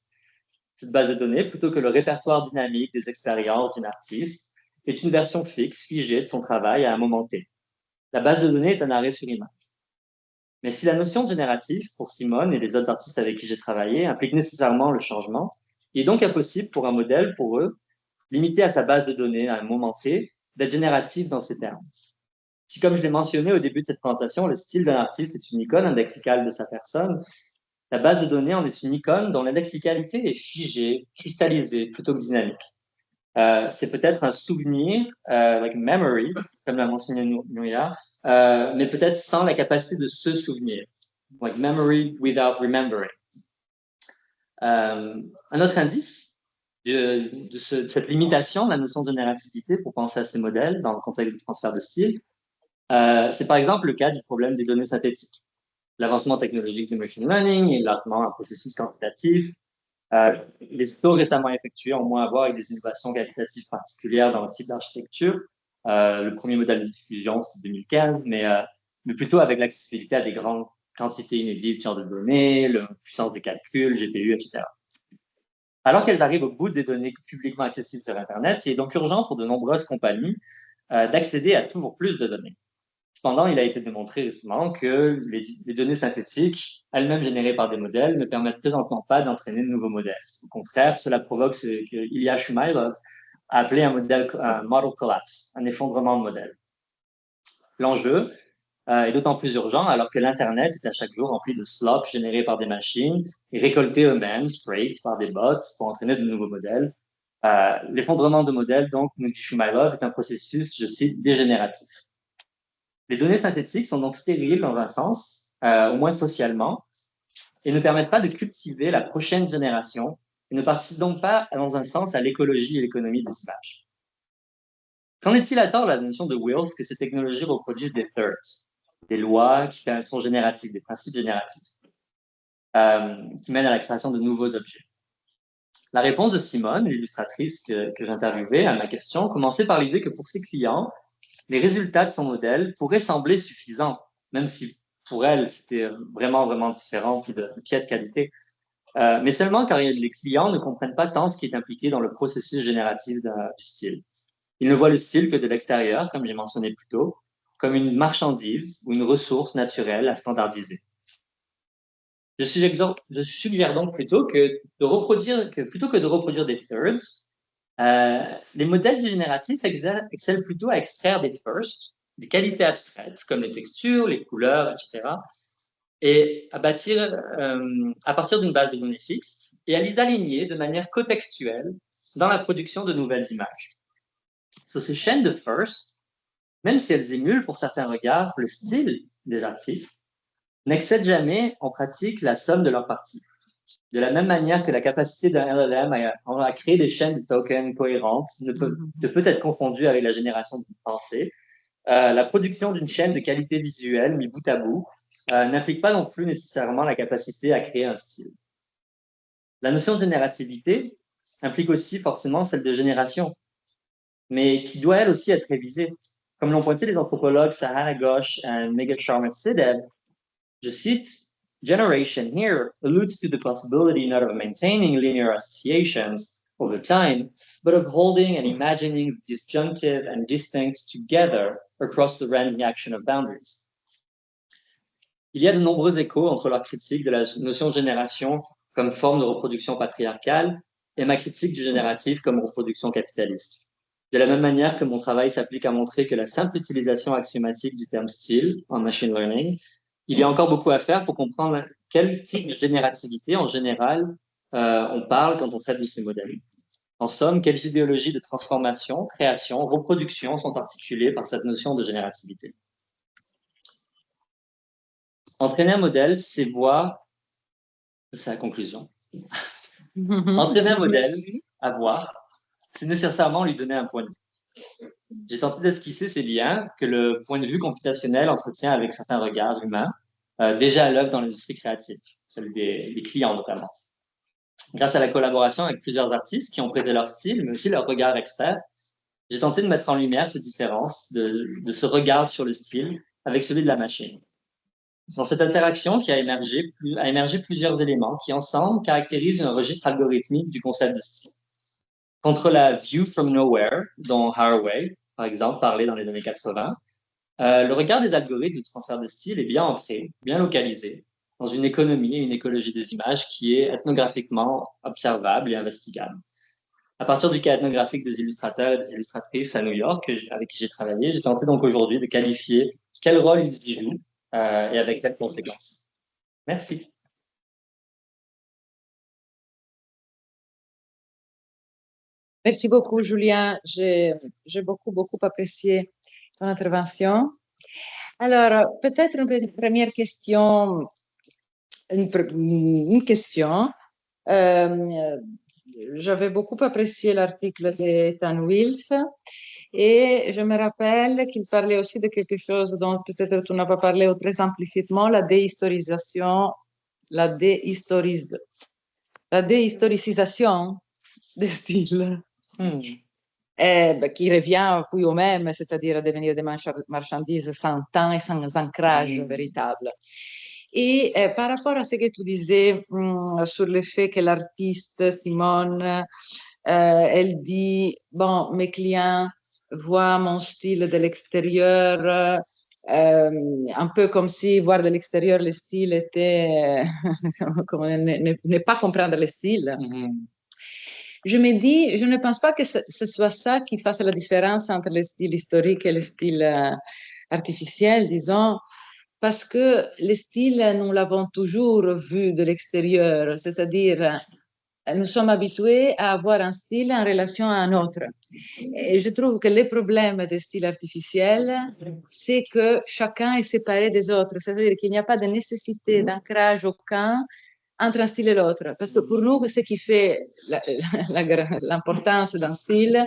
Cette base de données, plutôt que le répertoire dynamique des expériences d'un artiste, est une version fixe, figée de son travail à un moment T. La base de données est un arrêt sur image. Mais si la notion de génératif, pour Simone et les autres artistes avec qui j'ai travaillé, implique nécessairement le changement, il est donc impossible pour un modèle, pour eux, limité à sa base de données à un moment T, d'être génératif dans ces termes. Si, comme je l'ai mentionné au début de cette présentation, le style d'un artiste est une icône indexicale de sa personne, la base de données en est une icône dont l'indexicalité est figée, cristallisée, plutôt que dynamique. C'est peut-être un souvenir, like memory, comme l'a mentionné Nouria, mais peut-être sans la capacité de se souvenir, like memory without remembering. Un autre indice de cette limitation de la notion de générativité pour penser à ces modèles dans le contexte du transfert de style, c'est par exemple le cas du problème des données synthétiques. L'avancement technologique du machine learning est largement un processus quantitatif. Les stores récemment effectués ont moins à voir avec des innovations qualitatives particulières dans le type d'architecture. Le premier modèle de diffusion, c'était 2015, mais plutôt avec l'accessibilité à des grandes quantités inédites de données, la puissance de calcul, GPU, etc. Alors qu'elles arrivent au bout des données publiquement accessibles sur Internet, il est donc urgent pour de nombreuses compagnies d'accéder à toujours plus de données. Cependant, il a été démontré récemment que les données synthétiques, elles-mêmes générées par des modèles, ne permettent présentement pas d'entraîner de nouveaux modèles. Au contraire, cela provoque ce que Ilya Shumailov a appelé un model collapse, un effondrement de modèle. L'enjeu est d'autant plus urgent alors que l'Internet est à chaque jour rempli de slop générés par des machines et récoltés eux-mêmes, sprayed par des bots pour entraîner de nouveaux modèles. L'effondrement de modèles, donc, nous dit Shumailov, est un processus, je cite, dégénératif. Les données synthétiques sont donc stériles dans un sens, au moins socialement, et ne permettent pas de cultiver la prochaine génération et ne participent donc pas, dans un sens, à l'écologie et l'économie des images. Qu'en est-il à tort de la notion de Wills que ces technologies reproduisent des thirds, des lois qui sont génératives, des principes génératifs, qui mènent à la création de nouveaux objets? La réponse de Simone, l'illustratrice que j'interviewais à ma question, commençait par l'idée que pour ses clients, les résultats de son modèle pourraient sembler suffisants, même si pour elle, c'était vraiment, vraiment différent puis de piètre qualité. Mais seulement car les clients ne comprennent pas tant ce qui est impliqué dans le processus génératif du style. Ils ne voient le style que de l'extérieur, comme j'ai mentionné plus tôt, comme une marchandise ou une ressource naturelle à standardiser. Je suggère donc plutôt que de reproduire des thirds, les modèles génératifs excellent plutôt à extraire des firsts, des qualités abstraites comme les textures, les couleurs, etc., et à bâtir à partir d'une base de données fixe et à les aligner de manière cotextuelle dans la production de nouvelles images. Ces chaînes de firsts, même si elles émulent pour certains regards le style des artistes, n'excèdent jamais en pratique la somme de leurs parties. De la même manière que la capacité d'un LLM à créer des chaînes de tokens cohérentes ne peut être confondue avec la génération d'une pensée, la production d'une chaîne de qualité visuelle mis bout à bout n'implique pas non plus nécessairement la capacité à créer un style. La notion de générativité implique aussi forcément celle de génération, mais qui doit elle aussi être révisée. Comme l'ont pointé les anthropologues Sahana Ghosh et Megan Sharmat-Sideb, je cite, "Generation here alludes to the possibility not of maintaining linear associations over time, but of holding and imagining disjunctive and distinct together across the random action of boundaries." Il y a de nombreux échos entre leur critique de la notion de génération comme forme de reproduction patriarcale et ma critique du génératif comme reproduction capitaliste. De la même manière que mon travail s'applique à montrer que la simple utilisation axiomatique du terme style en machine learning, il y a encore beaucoup à faire pour comprendre quel type de générativité en général on parle quand on traite de ces modèles. En somme, quelles idéologies de transformation, création, reproduction sont articulées par cette notion de générativité? Entraîner un modèle, c'est voir, c'est la conclusion. Entraîner un modèle à voir, c'est nécessairement lui donner un point de vue. J'ai tenté d'esquisser ces liens que le point de vue computationnel entretient avec certains regards humains, déjà à l'œuvre dans l'industrie créative, celui des clients notamment. Grâce à la collaboration avec plusieurs artistes qui ont prêté leur style, mais aussi leur regard expert, j'ai tenté de mettre en lumière ces différences de ce regard sur le style avec celui de la machine. Dans cette interaction qui a émergé plusieurs éléments qui, ensemble, caractérisent un registre algorithmique du concept de style. Contre la view from nowhere, dont Haraway, par exemple, parlait dans les années 80, le regard des algorithmes de transfert de style est bien ancré, bien localisé, dans une économie et une écologie des images qui est ethnographiquement observable et investigable. À partir du cas ethnographique des illustrateurs et des illustratrices à New York, avec qui j'ai travaillé, j'ai tenté donc aujourd'hui de qualifier quel rôle ils y jouent et avec quelles conséquences. Merci. Merci beaucoup, Julien. J'ai beaucoup apprécié ton intervention. Alors, peut-être une première question, une question. J'avais beaucoup apprécié l'article d'Ethan Wilf et je me rappelle qu'il parlait aussi de quelque chose dont peut-être tu n'as pas parlé très implicitement, la déhistoricisation des styles. qui revient puis au même, c'est-à-dire à devenir des marchandises sans temps et sans ancrage véritable. Et par rapport à ce que tu disais sur le fait que l'artiste Simone, elle dit, bon, mes clients voient mon style de l'extérieur, un peu comme si voir de l'extérieur le style était, ne pas comprendre le style. Je me dis, je ne pense pas que ce soit ça qui fasse la différence entre le style historique et le style artificiel, disons, parce que le style, nous l'avons toujours vu de l'extérieur, c'est-à-dire nous sommes habitués à avoir un style en relation à un autre. Et je trouve que le problème des styles artificiels, c'est que chacun est séparé des autres, c'est-à-dire qu'il n'y a pas de nécessité d'ancrage aucun entre un style et l'autre. Parce que pour nous, ce qui fait l'importance d'un style,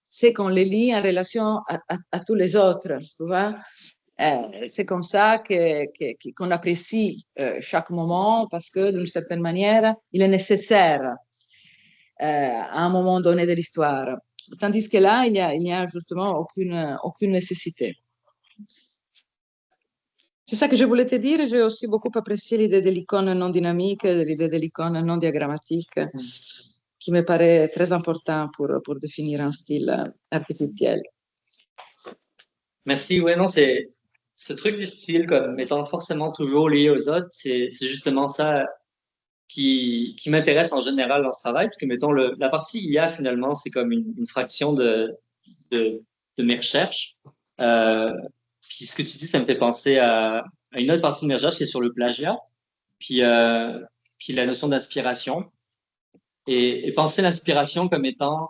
c'est qu'on les lie en relation à tous les autres, tu vois. C'est comme ça qu'on apprécie chaque moment parce que d'une certaine manière, il est nécessaire à un moment donné de l'histoire. Tandis que là, il n'y a justement aucune nécessité. C'est ça que je voulais te dire. J'ai aussi beaucoup apprécié l'idée de l'icône non dynamique, l'idée de l'icône non diagrammatique, qui me paraît très important pour définir un style artificiel. Merci. Ouais, non, c'est ce truc du style comme étant forcément toujours lié aux autres, c'est justement ça qui m'intéresse en général dans ce travail, parce que mettons la partie IA finalement, c'est comme une fraction de mes recherches. Puis ce que tu dis, ça me fait penser à une autre partie de mes recherches qui est sur le plagiat, puis la notion d'inspiration. Et penser l'inspiration comme étant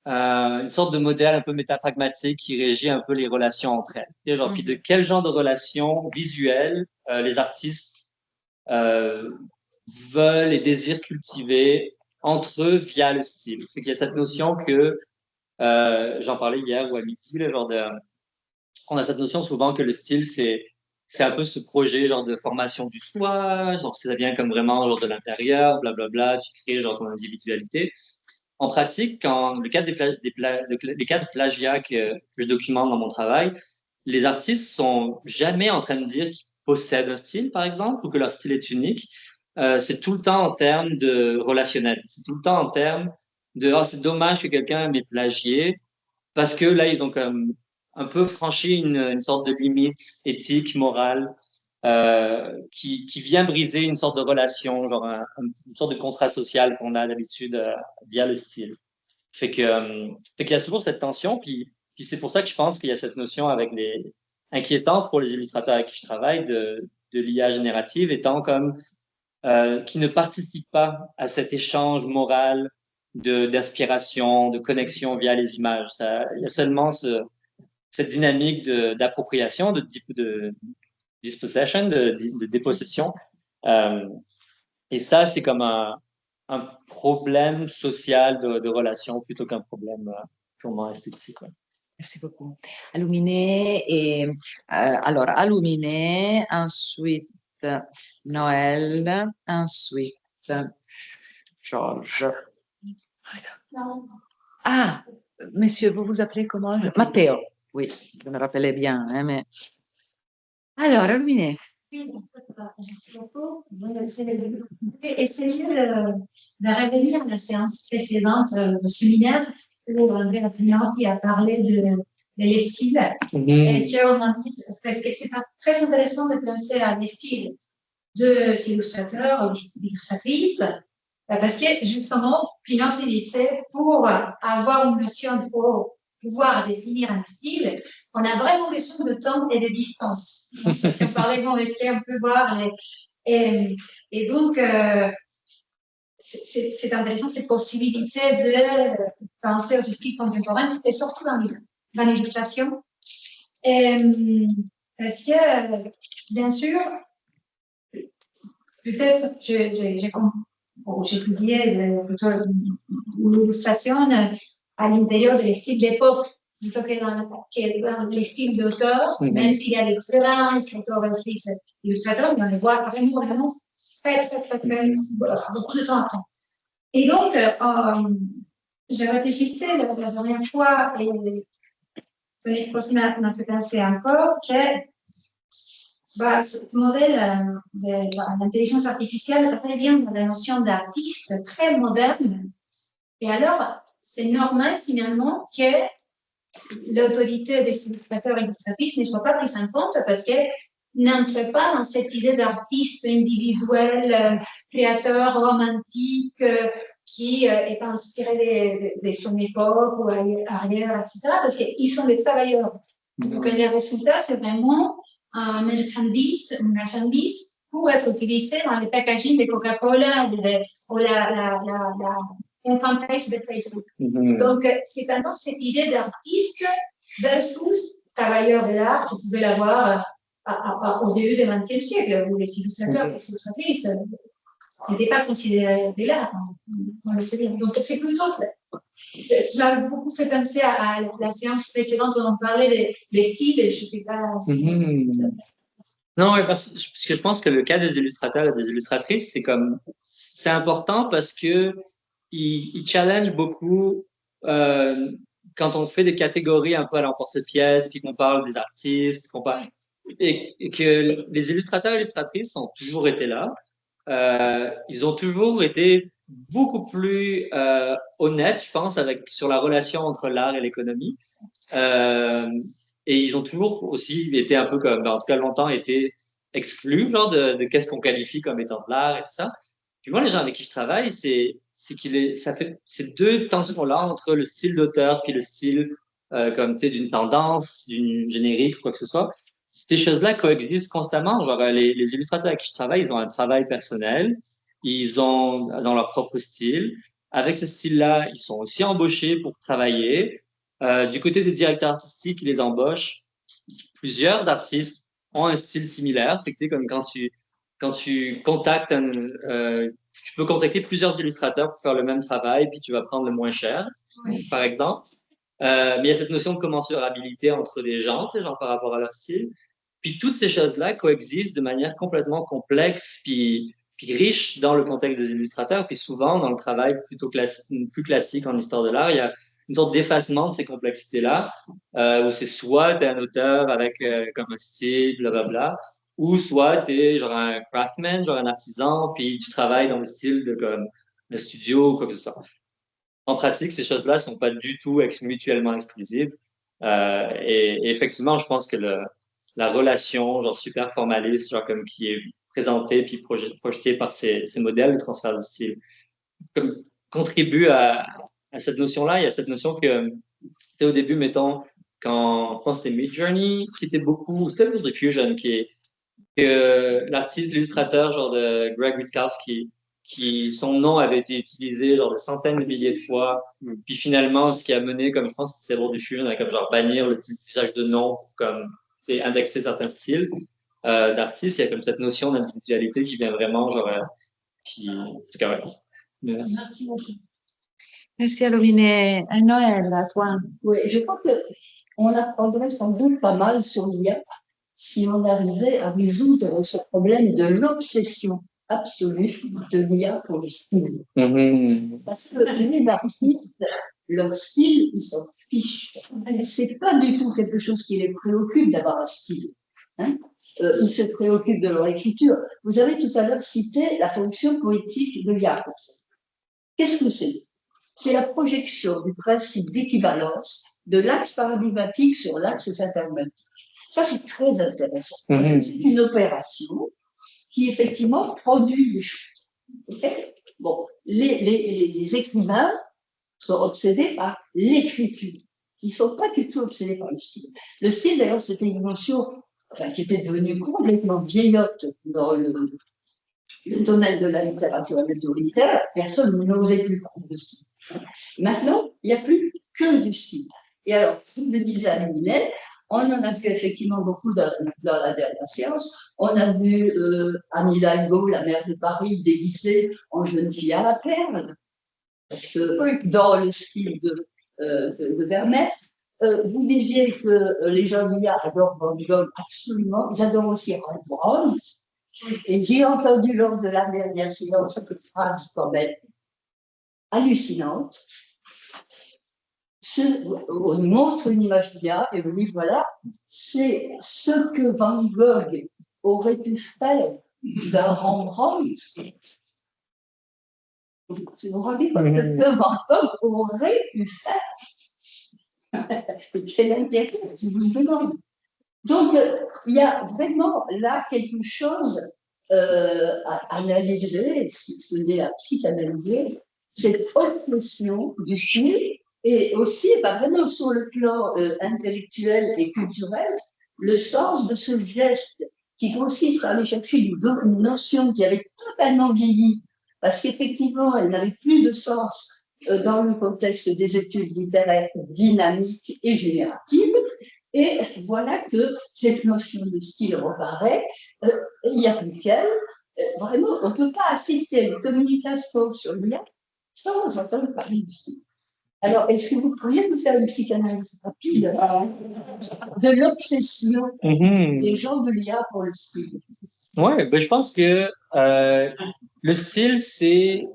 une sorte de modèle un peu métapragmatique qui régit un peu les relations entre elles. Et genre, puis de quel genre de relations visuelles les artistes veulent et désirent cultiver entre eux via le style. Il y a cette notion que, j'en parlais hier ou à midi, on a cette notion souvent que le style, c'est un peu ce projet genre de formation du soi, genre ça vient comme vraiment genre de l'intérieur, blablabla, tu crées genre ton individualité. En pratique, quand le cas les cas de plagiat que je documente dans mon travail, les artistes sont jamais en train de dire qu'ils possèdent un style, par exemple, ou que leur style est unique. C'est tout le temps en termes de relationnel. C'est tout le temps en termes de oh, c'est dommage que quelqu'un m'ait plagié, parce que là, ils ont comme un peu franchi une sorte de limite éthique, morale, qui vient briser une sorte de relation, genre une sorte de contrat social qu'on a d'habitude via le style. Fait qu'il y a toujours cette tension, puis c'est pour ça que je pense qu'il y a cette notion inquiétante pour les illustrateurs avec qui je travaille de l'IA générative étant comme qui ne participe pas à cet échange moral d'inspiration, de connexion via les images. Il y a seulement cette dynamique d'appropriation, de dispossession, de dépossession. Et ça, c'est comme un problème social de relation plutôt qu'un problème purement esthétique. Ouais. Merci beaucoup. Aluminé, alors Aluminé, ensuite Noël, ensuite Georges. Ah, monsieur, vous vous appelez comment? Matteo. Oui, je me rappelais bien. Hein, mais... Alors, Aluminé. Oui, merci beaucoup. Essayez de revenir à la séance précédente du séminaire où André Lapignotti a parlé de l'estime. Et parce que c'est très intéressant de penser à l'estime de ces illustrateurs ou illustratrices, parce que justement, Pinotti disait pour avoir une notion, pour pouvoir définir un style, on a vraiment besoin de temps et de distance. Parce qu'on parlait, on laissait un peu voir. Et donc, c'est intéressant cette possibilité de penser aux styles contemporains et surtout dans l'illustration. Parce que, bien sûr, peut-être, j'étudiais plutôt l'illustration à l'intérieur des styles d'époque plutôt que dans les styles d'auteur, même s'il y a des très grands auteurs illustrateurs, mais on les voit vraiment très, beaucoup de temps. Et donc, je réfléchissais la dernière fois et Tony Cosma m'a fait penser encore que ce modèle de l'intelligence artificielle revient dans la notion d'artiste très moderne. Et alors, c'est normal finalement que l'autorité des illustrateurs et illustratrices ne soit pas prise en compte parce qu'elle n'entre pas dans cette idée d'artiste individuel, créateur romantique qui est inspiré de son époque ou arrière, etc. Parce qu'ils sont des travailleurs. Donc, le résultat, c'est vraiment un marchandise pour être utilisé dans le packaging de Coca-Cola ou une campagne de Facebook. Donc, c'est vraiment cette idée d'artiste versus travailleur de l'art que vous pouvez l'avoir au début du XXe siècle, où les illustrateurs et les illustratrices n'étaient pas considérés de l'art. Donc, c'est plutôt. Tu m'as beaucoup fait penser à la séance précédente où on parlait des styles, et je ne sais pas. Non, parce que je pense que le cas des illustrateurs et des illustratrices, c'est important parce que ils challenge beaucoup quand on fait des catégories un peu à l'emporte-pièce, puis qu'on parle des artistes, et que les illustrateurs et illustratrices ont toujours été là. Ils ont toujours été beaucoup plus honnêtes, je pense, sur la relation entre l'art et l'économie. Et ils ont toujours aussi été un peu comme, en tout cas longtemps, été exclus, genre de qu'est-ce qu'on qualifie comme étant de l'art et tout ça. Puis moi, les gens avec qui je travaille, ça fait ces deux tensions-là entre le style d'auteur puis le style comme tu sais d'une tendance, d'une générique, quoi que ce soit. Ces choses-là coexistent constamment. Genre, les illustrateurs avec qui je travaille, ils ont un travail personnel, ils ont dans leur propre style. Avec ce style-là, ils sont aussi embauchés pour travailler. Du côté des directeurs artistiques qui les embauchent, plusieurs d'artistes ont un style similaire. C'est que comme quand tu contactes tu peux contacter plusieurs illustrateurs pour faire le même travail, puis tu vas prendre le moins cher, par exemple. Mais il y a cette notion de commensurabilité entre les gens, genre par rapport à leur style. Puis toutes ces choses-là coexistent de manière complètement complexe, puis riche dans le contexte des illustrateurs. Puis souvent, dans le travail plus classique en histoire de l'art, il y a une sorte d'effacement de ces complexités-là, où c'est soit tu es un auteur avec comme un style, blablabla, ou soit tu es genre un craftsman, genre un artisan, puis tu travailles dans le style de comme un studio ou quoi que ce soit. En pratique, ces choses-là ne sont pas du tout mutuellement exclusives. Et effectivement, je pense que la relation, genre super formaliste, genre comme qui est présentée puis projetée par ces modèles de transfert de style, comme, contribue à cette notion-là. Il y a cette notion que, tu sais, au début, mettons, quand je pense que c'était Midjourney, qui était beaucoup, c'était plus de Fusion, que l'artiste, l'illustrateur, genre de Greg Witkowski, son nom avait été utilisé genre de centaines de milliers de fois. Puis finalement, ce qui a mené, comme je pense que c'est Stable Diffusion, à comme genre bannir l'usage de noms pour comme indexer certains styles d'artistes. Il y a comme cette notion d'individualité qui vient vraiment genre qui en tout cas ouais. Merci beaucoup. Merci Alomine. Noël, à toi. Oui, je crois qu'on apprendrait sans doute pas mal sur l'IA si on arrivait à résoudre ce problème de l'obsession absolue de l'IA pour le style. Parce que les artistes, leur style, ils s'en fichent. C'est pas du tout quelque chose qui les préoccupe d'avoir un style. Hein? Ils se préoccupent de leur écriture. Vous avez tout à l'heure cité la fonction poétique de Jacobsen. Qu'est-ce que c'est? C'est la projection du principe d'équivalence de l'axe paradigmatique sur l'axe syntagmatique. Ça, c'est très intéressant. C'est une opération qui, effectivement, produit des choses. Okay? Bon, les écrivains sont obsédés par l'écriture. Ils ne sont pas du tout obsédés par le style. Le style, d'ailleurs, c'était une notion qui était devenue complètement vieillotte dans le domaine de la littérature et de littéraire. Personne n'osait plus parler de style. Maintenant, il n'y a plus que du style. Et alors, comme le disait Anne Millet, on en a vu effectivement beaucoup dans la dernière séance. On a vu Anne Hidalgo, la maire de Paris, déguisée en jeune fille à la perle, parce que dans le style de Vermeer. Vous disiez que les gens d'IA adorent Van Gogh, absolument. Ils adorent aussi Rembrandt. Et j'ai entendu lors de la dernière séance cette phrase quand même hallucinante. on nous montre une image du Lia et on dit voilà, c'est ce que Van Gogh aurait pu faire d'un Rembrandt. Vous vous rendez compte ce que Van Gogh aurait pu faire? Quel intérêt, si vous me demandez. Donc, il y a vraiment là quelque chose à analyser, si ce n'est à psychanalyser, cette obsession du style, et aussi, vraiment sur le plan intellectuel et culturel, le sens de ce geste qui consiste à aller chercher une notion qui avait totalement vieilli, parce qu'effectivement, elle n'avait plus de sens dans le contexte des études littéraires dynamiques et génératives. Et voilà que cette notion de style reparaît. Il n'y a plus qu'elle. Vraiment, on ne peut pas assister à une communication sur l'IA sans entendre parler du style. Alors, est-ce que vous pourriez nous faire une psychanalyse rapide de l'obsession des gens de l'IA pour le style? Oui, ben, je pense que le style, c'est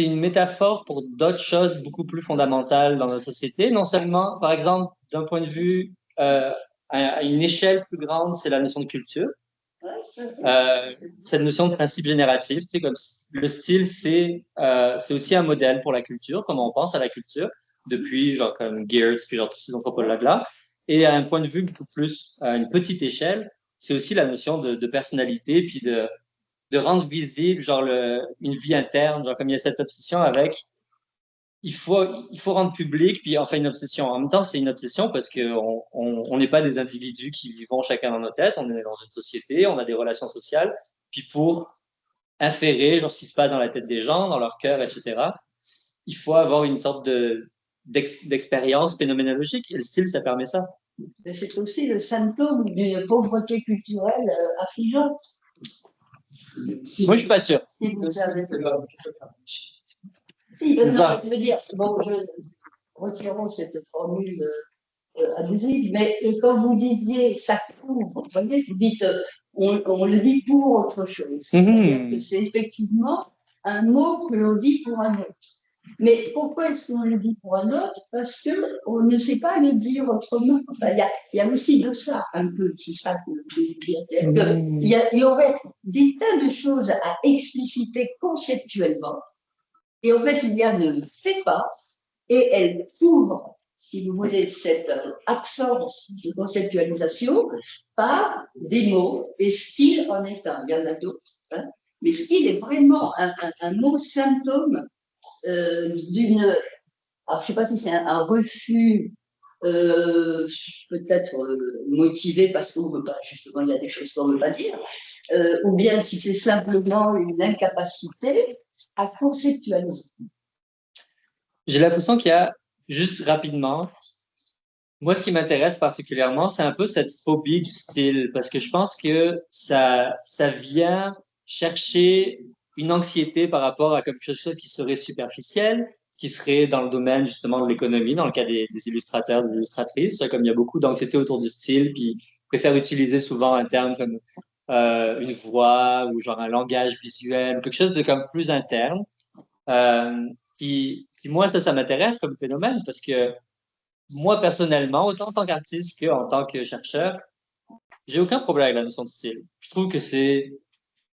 une métaphore pour d'autres choses beaucoup plus fondamentales dans la société. Non seulement, par exemple, d'un point de vue à une échelle plus grande, c'est la notion de culture. Cette notion de principe génératif, tu sais, comme le style, c'est aussi un modèle pour la culture, comment on pense à la culture, depuis genre comme Geertz, puis genre tous ces anthropologues-là. Et à un point de vue beaucoup plus, à une petite échelle, c'est aussi la notion de personnalité, puis de rendre visible genre une vie interne, genre comme il y a cette obsession avec il faut rendre public, puis enfin une obsession. En même temps, c'est une obsession parce qu'on n'est pas des individus qui vivons chacun dans nos têtes, on est dans une société, on a des relations sociales, puis pour inférer genre ce qui se passe dans la tête des gens, dans leur cœur, etc., il faut avoir une sorte d'expérience phénoménologique, et le style, ça permet ça. C'est aussi le symptôme d'une pauvreté culturelle affligeante. Moi, je suis pas sûr. Si vous avez... Si, je veux dire, bon, retirons cette formule abusive, mais quand vous disiez ça couvre, vous voyez, vous dites on le dit pour autre chose. C'est-à-dire que c'est effectivement un mot que l'on dit pour un autre. Mais pourquoi est-ce qu'on le dit pour un autre? Parce qu'on ne sait pas le dire autrement. Enfin, il y a aussi de ça, un peu, c'est ça que je veux dire. Il y aurait des tas de choses à expliciter conceptuellement. Et en fait, Lilia ne le fait pas, et elle couvre, si vous voulez, cette absence de conceptualisation par des mots, et style en est un. Il y en a d'autres, hein, mais style est vraiment un mot symptôme d'une. Alors, je ne sais pas si c'est un refus. Peut-être motivé parce qu'on ne veut pas, justement, il y a des choses qu'on ne veut pas dire, ou bien si c'est simplement une incapacité à conceptualiser. J'ai l'impression qu'il y a, juste rapidement, moi, ce qui m'intéresse particulièrement, c'est un peu cette phobie du style, parce que je pense que ça vient chercher une anxiété par rapport à quelque chose qui serait superficiel, qui serait dans le domaine justement de l'économie, dans le cas des illustrateurs, des illustratrices, comme il y a beaucoup d'anxiété autour du style, puis ils préfèrent utiliser souvent un terme comme une voix ou genre un langage visuel, quelque chose de comme plus interne. Puis moi, ça m'intéresse comme phénomène parce que moi, personnellement, autant en tant qu'artiste qu'en tant que chercheur, j'ai aucun problème avec la notion de style. Je trouve que c'est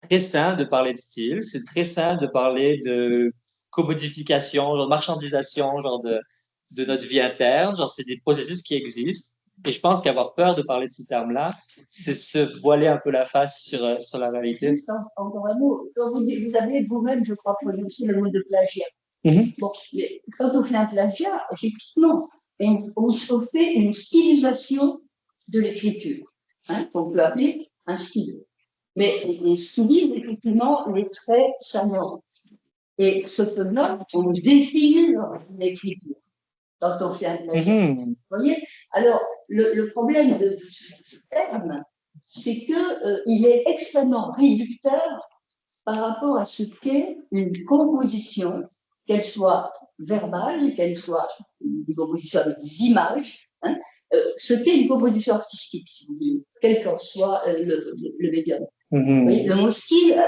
très sain de parler de style, c'est très sain de parler de commodification, genre de marchandisation, genre de notre vie interne, genre c'est des processus qui existent. Et je pense qu'avoir peur de parler de ces termes-là, c'est se voiler un peu la face sur la réalité. Juste encore un mot, quand vous avez vous-même, je crois, prononcé le mot de plagiat. Bon, mais quand on fait un plagiat, effectivement, on fait une stylisation de l'écriture, hein, qu'on peut appeler un style. Mais on stylise effectivement les traits savants. Et ce phénomène, on définit l'écriture quand on fait un plagiat. Vous voyez? Alors, le problème de ce terme, c'est qu'il est extrêmement réducteur par rapport à ce qu'est une composition, qu'elle soit verbale, qu'elle soit une composition avec des images, hein, ce qu'est une composition artistique, si vous voulez, quel qu'en soit le médium. Oui, le mot style,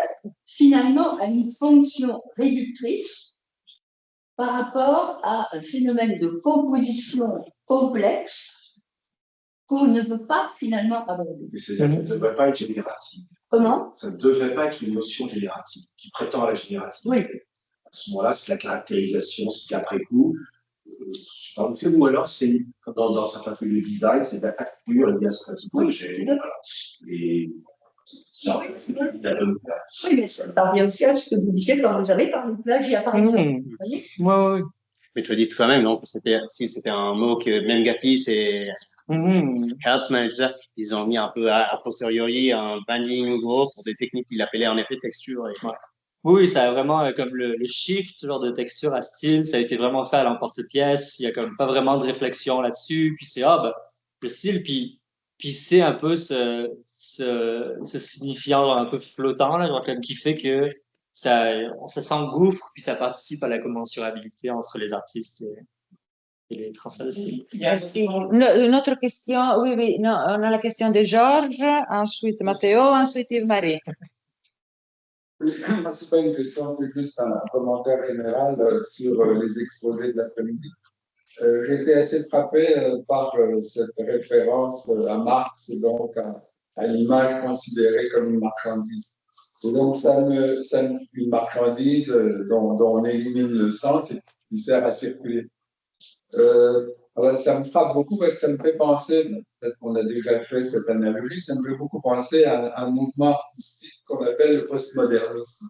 finalement, a une fonction réductrice par rapport à un phénomène de composition complexe qu'on ne veut pas finalement aborder. Mais ça ne devrait pas être génératif. Comment? Ça ne devrait pas être une notion générative, qui prétend à la générativité. Oui. À ce moment-là, c'est la caractérisation, c'est qu'après coup, ou alors c'est, comme dans certains trucs de design, c'est de la facture, il y a certains trucs d'objets, voilà. Et non, oui, mais ça parvient aussi à ce que vous disiez quand vous avez parlé de plagiat, par exemple. Vous voyez? Ouais. Mais tu as dit toi-même, non, que c'était un mot que même Gatis et Hertzmann, tout ça, ils ont mis un peu a posteriori un banding gros pour des techniques qu'ils appelaient en effet texture. Et... Oui, ça a vraiment comme le shift, ce genre de texture à style, ça a été vraiment fait à l'emporte-pièce. Il y a comme pas vraiment de réflexion là-dessus. Puis c'est le style, puis c'est un peu ce signifiant un peu flottant là, genre comme qui fait que ça s'engouffre puis ça participe à la commensurabilité entre les artistes et les transferts de style. Une autre question, oui, non, on a la question de Georges, ensuite Matteo, ensuite Yves-Marie. C'est pas une question, c'est juste un commentaire général sur les exposés de l'après-midi. J'ai été assez frappé par cette référence à Marx, donc à l'image considérée comme une marchandise. Et donc, une marchandise dont on élimine le sens et qui sert à circuler. Alors, ça me frappe beaucoup parce que ça me fait penser, peut-être qu'on a déjà fait cette analogie, ça me fait beaucoup penser à un mouvement artistique qu'on appelle le postmodernisme.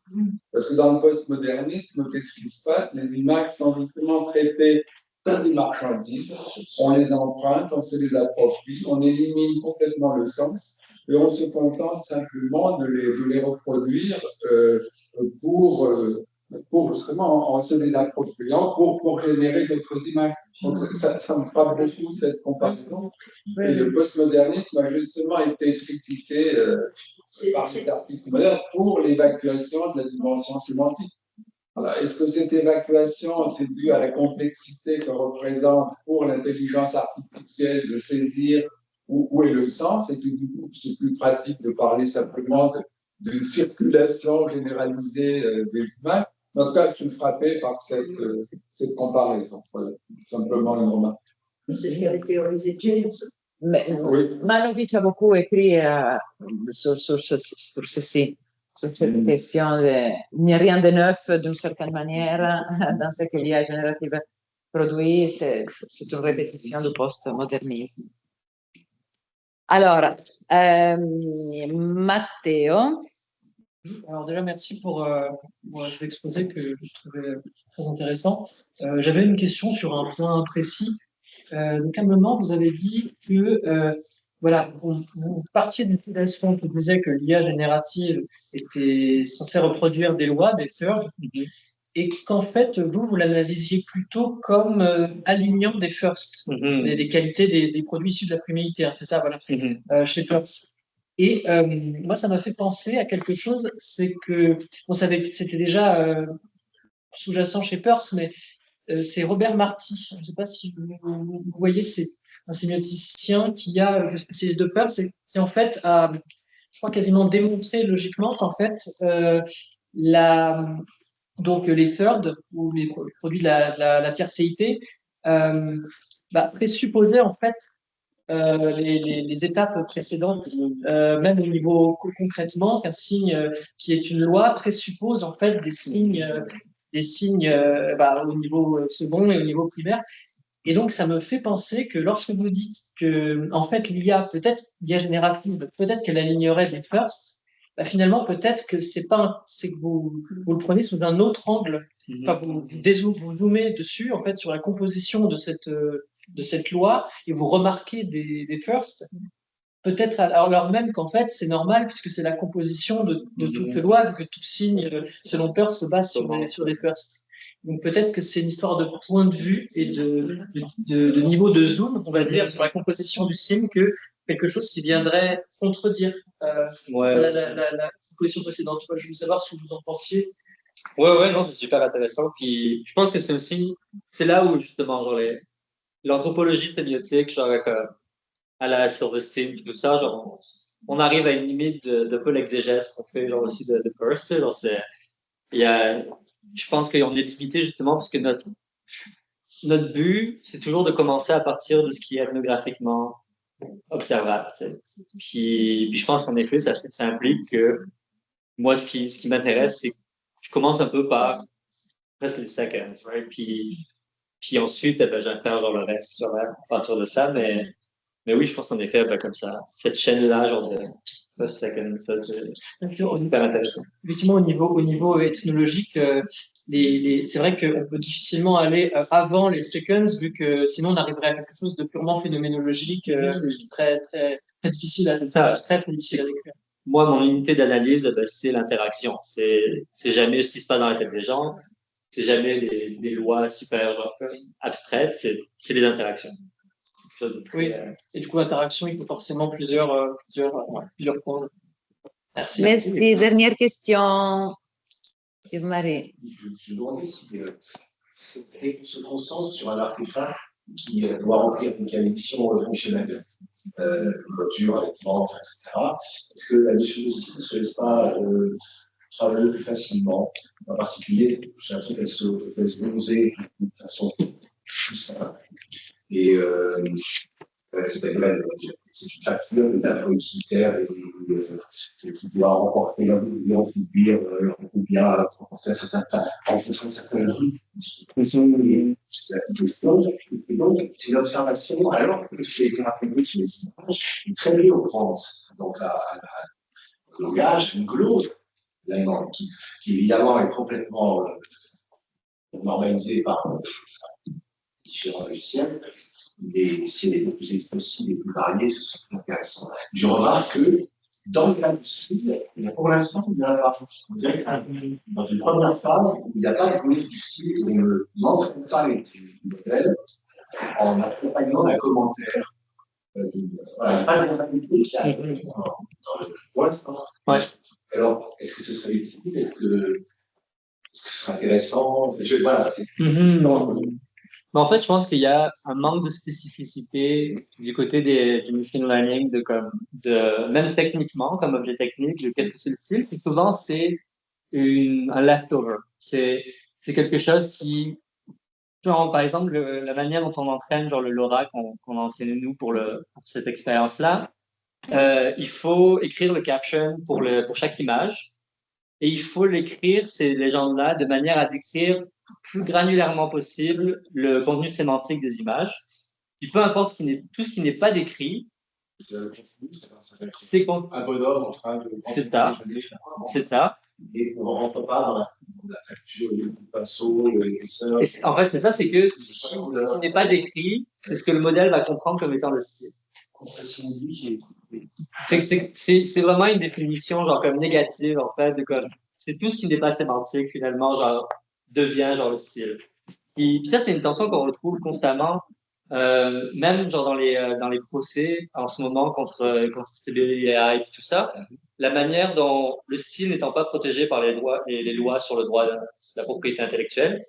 Parce que dans le postmodernisme, qu'est-ce qui se passe? Les images sont justement traitées comme des marchandises, on les emprunte, on se les approprie, on élimine complètement le sens et on se contente simplement de les reproduire pour justement, en se les appropriant, pour générer d'autres images. Donc, ça me frappe beaucoup, cette comparaison. Et le postmodernisme a justement été critiqué par les artistes modernes pour l'évacuation de la dimension sémantique. Voilà. Est-ce que cette évacuation, c'est dû à la complexité que représente pour l'intelligence artificielle de saisir où est le sens, et que du coup, c'est plus pratique de parler simplement d'une circulation généralisée des images? En tout cas, je suis frappé par cette comparaison. Voilà, simplement une remarque. C'est ce qu'avait théorisé James. Oui. Malovitch a beaucoup écrit sur ceci, sur cette question il n'y a rien de neuf d'une certaine manière dans ce que l'IA générative produit, c'est une répétition du post-modernisme. Alors, Matteo. Alors déjà, merci pour l'exposé que je trouvais très intéressant. J'avais une question sur un point précis. Donc, à un moment, vous avez dit que voilà, vous partiez d'une fondation qui disait que l'IA générative était censée reproduire des lois, des thirds, et qu'en fait, vous l'analysiez plutôt comme alignant des firsts, des qualités des produits issus de la primilité, c'est ça, voilà, chez Peirce. Et moi, ça m'a fait penser à quelque chose, c'est que, on savait que c'était déjà sous-jacent chez Peirce, mais c'est Robert Marty. Je ne sais pas si vous voyez, c'est un sémioticien qui a le spécialiste de Peirce et qui, en fait, a, je crois, quasiment démontré logiquement qu'en fait, donc les thirds, ou les produits de la tiercéité, présupposaient, en fait, les étapes précédentes, même au niveau concrètement, qu'un signe qui est une loi présuppose en fait des signes au niveau second et au niveau primaire. Et donc, ça me fait penser que lorsque vous dites que, en fait, l'IA générative, peut-être qu'elle alignerait des firsts, finalement, peut-être que c'est que vous le prenez sous un autre angle. Enfin, vous zoomez dessus, en fait, sur la composition de cette loi et vous remarquez des firsts. Peut-être alors même qu'en fait, c'est normal puisque c'est la composition de toute loi, que tout signe, selon Peirce, se base sur les firsts. Donc peut-être que c'est une histoire de point de vue et de niveau de zoom, on va dire, sur la composition du signe, que quelque chose qui viendrait contredire la composition précédente. Je veux savoir ce que vous en pensiez. Ouais, non, c'est super intéressant. Puis je pense que c'est là où justement l'anthropologie sémiotique, genre à la Silverstein, puis tout ça, genre on arrive à une limite de peu l'exégèse qu'on fait genre aussi de Peirce. Genre je pense qu'on est limité justement parce que notre but, c'est toujours de commencer à partir de ce qui est ethnographiquement observable. Puis je pense qu'en effet, ça implique que moi, ce qui m'intéresse, c'est que je commence un peu par presque les seconds, right? Puis ensuite, ben, j'infère genre le reste à partir de ça, mais oui, je pense qu'en effet, ben, comme ça, cette chaîne-là, genre de first, second, ça, c'est super intéressant. Effectivement, au niveau ethnologique, c'est vrai qu'on peut difficilement aller avant les seconds, vu que sinon on arriverait à quelque chose de purement phénoménologique, très, très, très difficile à très difficile à décrire. Moi, mon unité d'analyse, ben, c'est l'interaction. C'est jamais ce qui se passe dans la tête des gens. C'est jamais des lois super genre, abstraites. C'est les interactions. Oui. Et du coup, l'interaction, il faut forcément plusieurs points. Merci. Merci. Dernière question. Yves-Marie. Je me demandais si se concentre sur un artefact qui doit remplir une mission fonctionnelle, voiture, vêtements, etc. Est-ce que la notion de style ne se laisse pas travailler plus facilement? En particulier, j'ai l'impression qu'elle se poser de façon plus simple. Et c'est une facture de la fois utilitaire et qui doit remporter leur vision, ou bien remporter un certain temps, en fonction de certaines vies. C'est la question. Et donc, c'est l'observation, alors que c'est rapidement sur les images, est très lié aux France. Donc, le langage, une glose, qui évidemment est complètement normalisé par différents logiciels. Mais si elle est plus expressive et plus variée, ce serait plus intéressant. Je remarque que dans le cas du style, pour l'instant, il n'y en a pas. On dirait que dans une première phase, il n'y a pas de police du style, on ne n'entraîne pas les modèles en accompagnant d'un commentaire. Voilà, pas de réalité qui arrive dans le point. Ouais. Alors, est-ce que ce serait utile? Est-ce que ce serait intéressant? Voilà, c'est. Mais en fait, je pense qu'il y a un manque de spécificité du côté du machine learning, même techniquement, comme objet technique, de qu'est-ce que c'est le style. Puis souvent, c'est un leftover. C'est quelque chose qui, genre, par exemple, la manière dont on entraîne, genre le LoRa qu'on a entraîné nous pour cette expérience-là, il faut écrire le caption pour chaque image. Et il faut l'écrire, ces légendes-là, de manière à décrire plus granulairement possible le contenu sémantique des images. Puis peu importe tout ce qui n'est pas décrit, c'est un bonhomme en train de. C'est ça. C'est ça. Et on ne rentre pas dans la facture, le pinceau, l'épaisseur. En fait, c'est ça, c'est que ce qui n'est pas décrit, c'est ce que le modèle va comprendre comme étant le style. C'est vraiment une définition genre comme négative en fait, c'est tout ce qui n'est pas sémantique finalement genre devient genre le style. Puis ça c'est une tension qu'on retrouve constamment, même genre dans les procès en ce moment contre StabilityAI et tout ça, la manière dont le style n'étant pas protégé par les lois sur le droit de la propriété intellectuelle.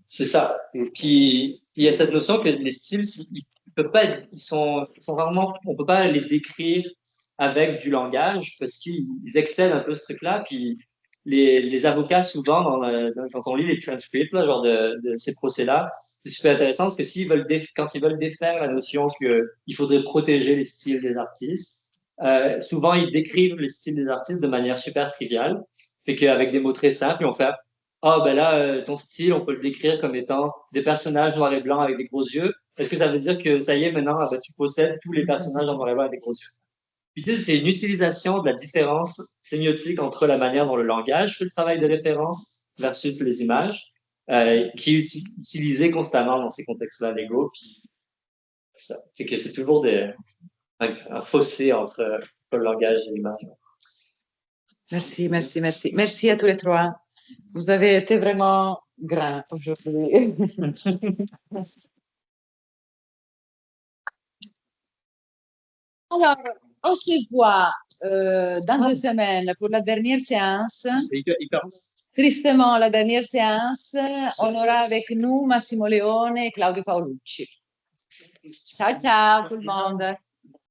C'est ça. Et puis il y a cette notion que les styles, ils peuvent pas ils sont vraiment, on peut pas les décrire avec du langage parce qu'ils excèdent un peu ce truc-là. Puis les avocats souvent quand on lit les transcripts là, genre de ces procès-là, c'est super intéressant parce que quand ils veulent défaire la notion qu'il faudrait protéger les styles des artistes, souvent ils décrivent les styles des artistes de manière super triviale. C'est qu'avec des mots très simples, ils vont faire ben là, ton style, on peut le décrire comme étant des personnages noirs et blancs avec des gros yeux. Est-ce que ça veut dire que ça y est, maintenant, tu possèdes tous les personnages en noir et blanc avec des gros yeux? Puis tu sais, c'est une utilisation de la différence sémiotique entre la manière dont le langage fait le travail de référence versus les images, qui est utilisée constamment dans ces contextes-là légaux. Puis ça fait que c'est toujours un fossé entre le langage et l'image. Merci, merci, merci. Merci à tous les trois. Vous avez été vraiment grands aujourd'hui. Alors, on se voit dans 2 semaines pour la dernière séance. Tristement, la dernière séance, on aura avec nous Massimo Leone et Claudio Paolucci. Ciao, ciao tout le monde.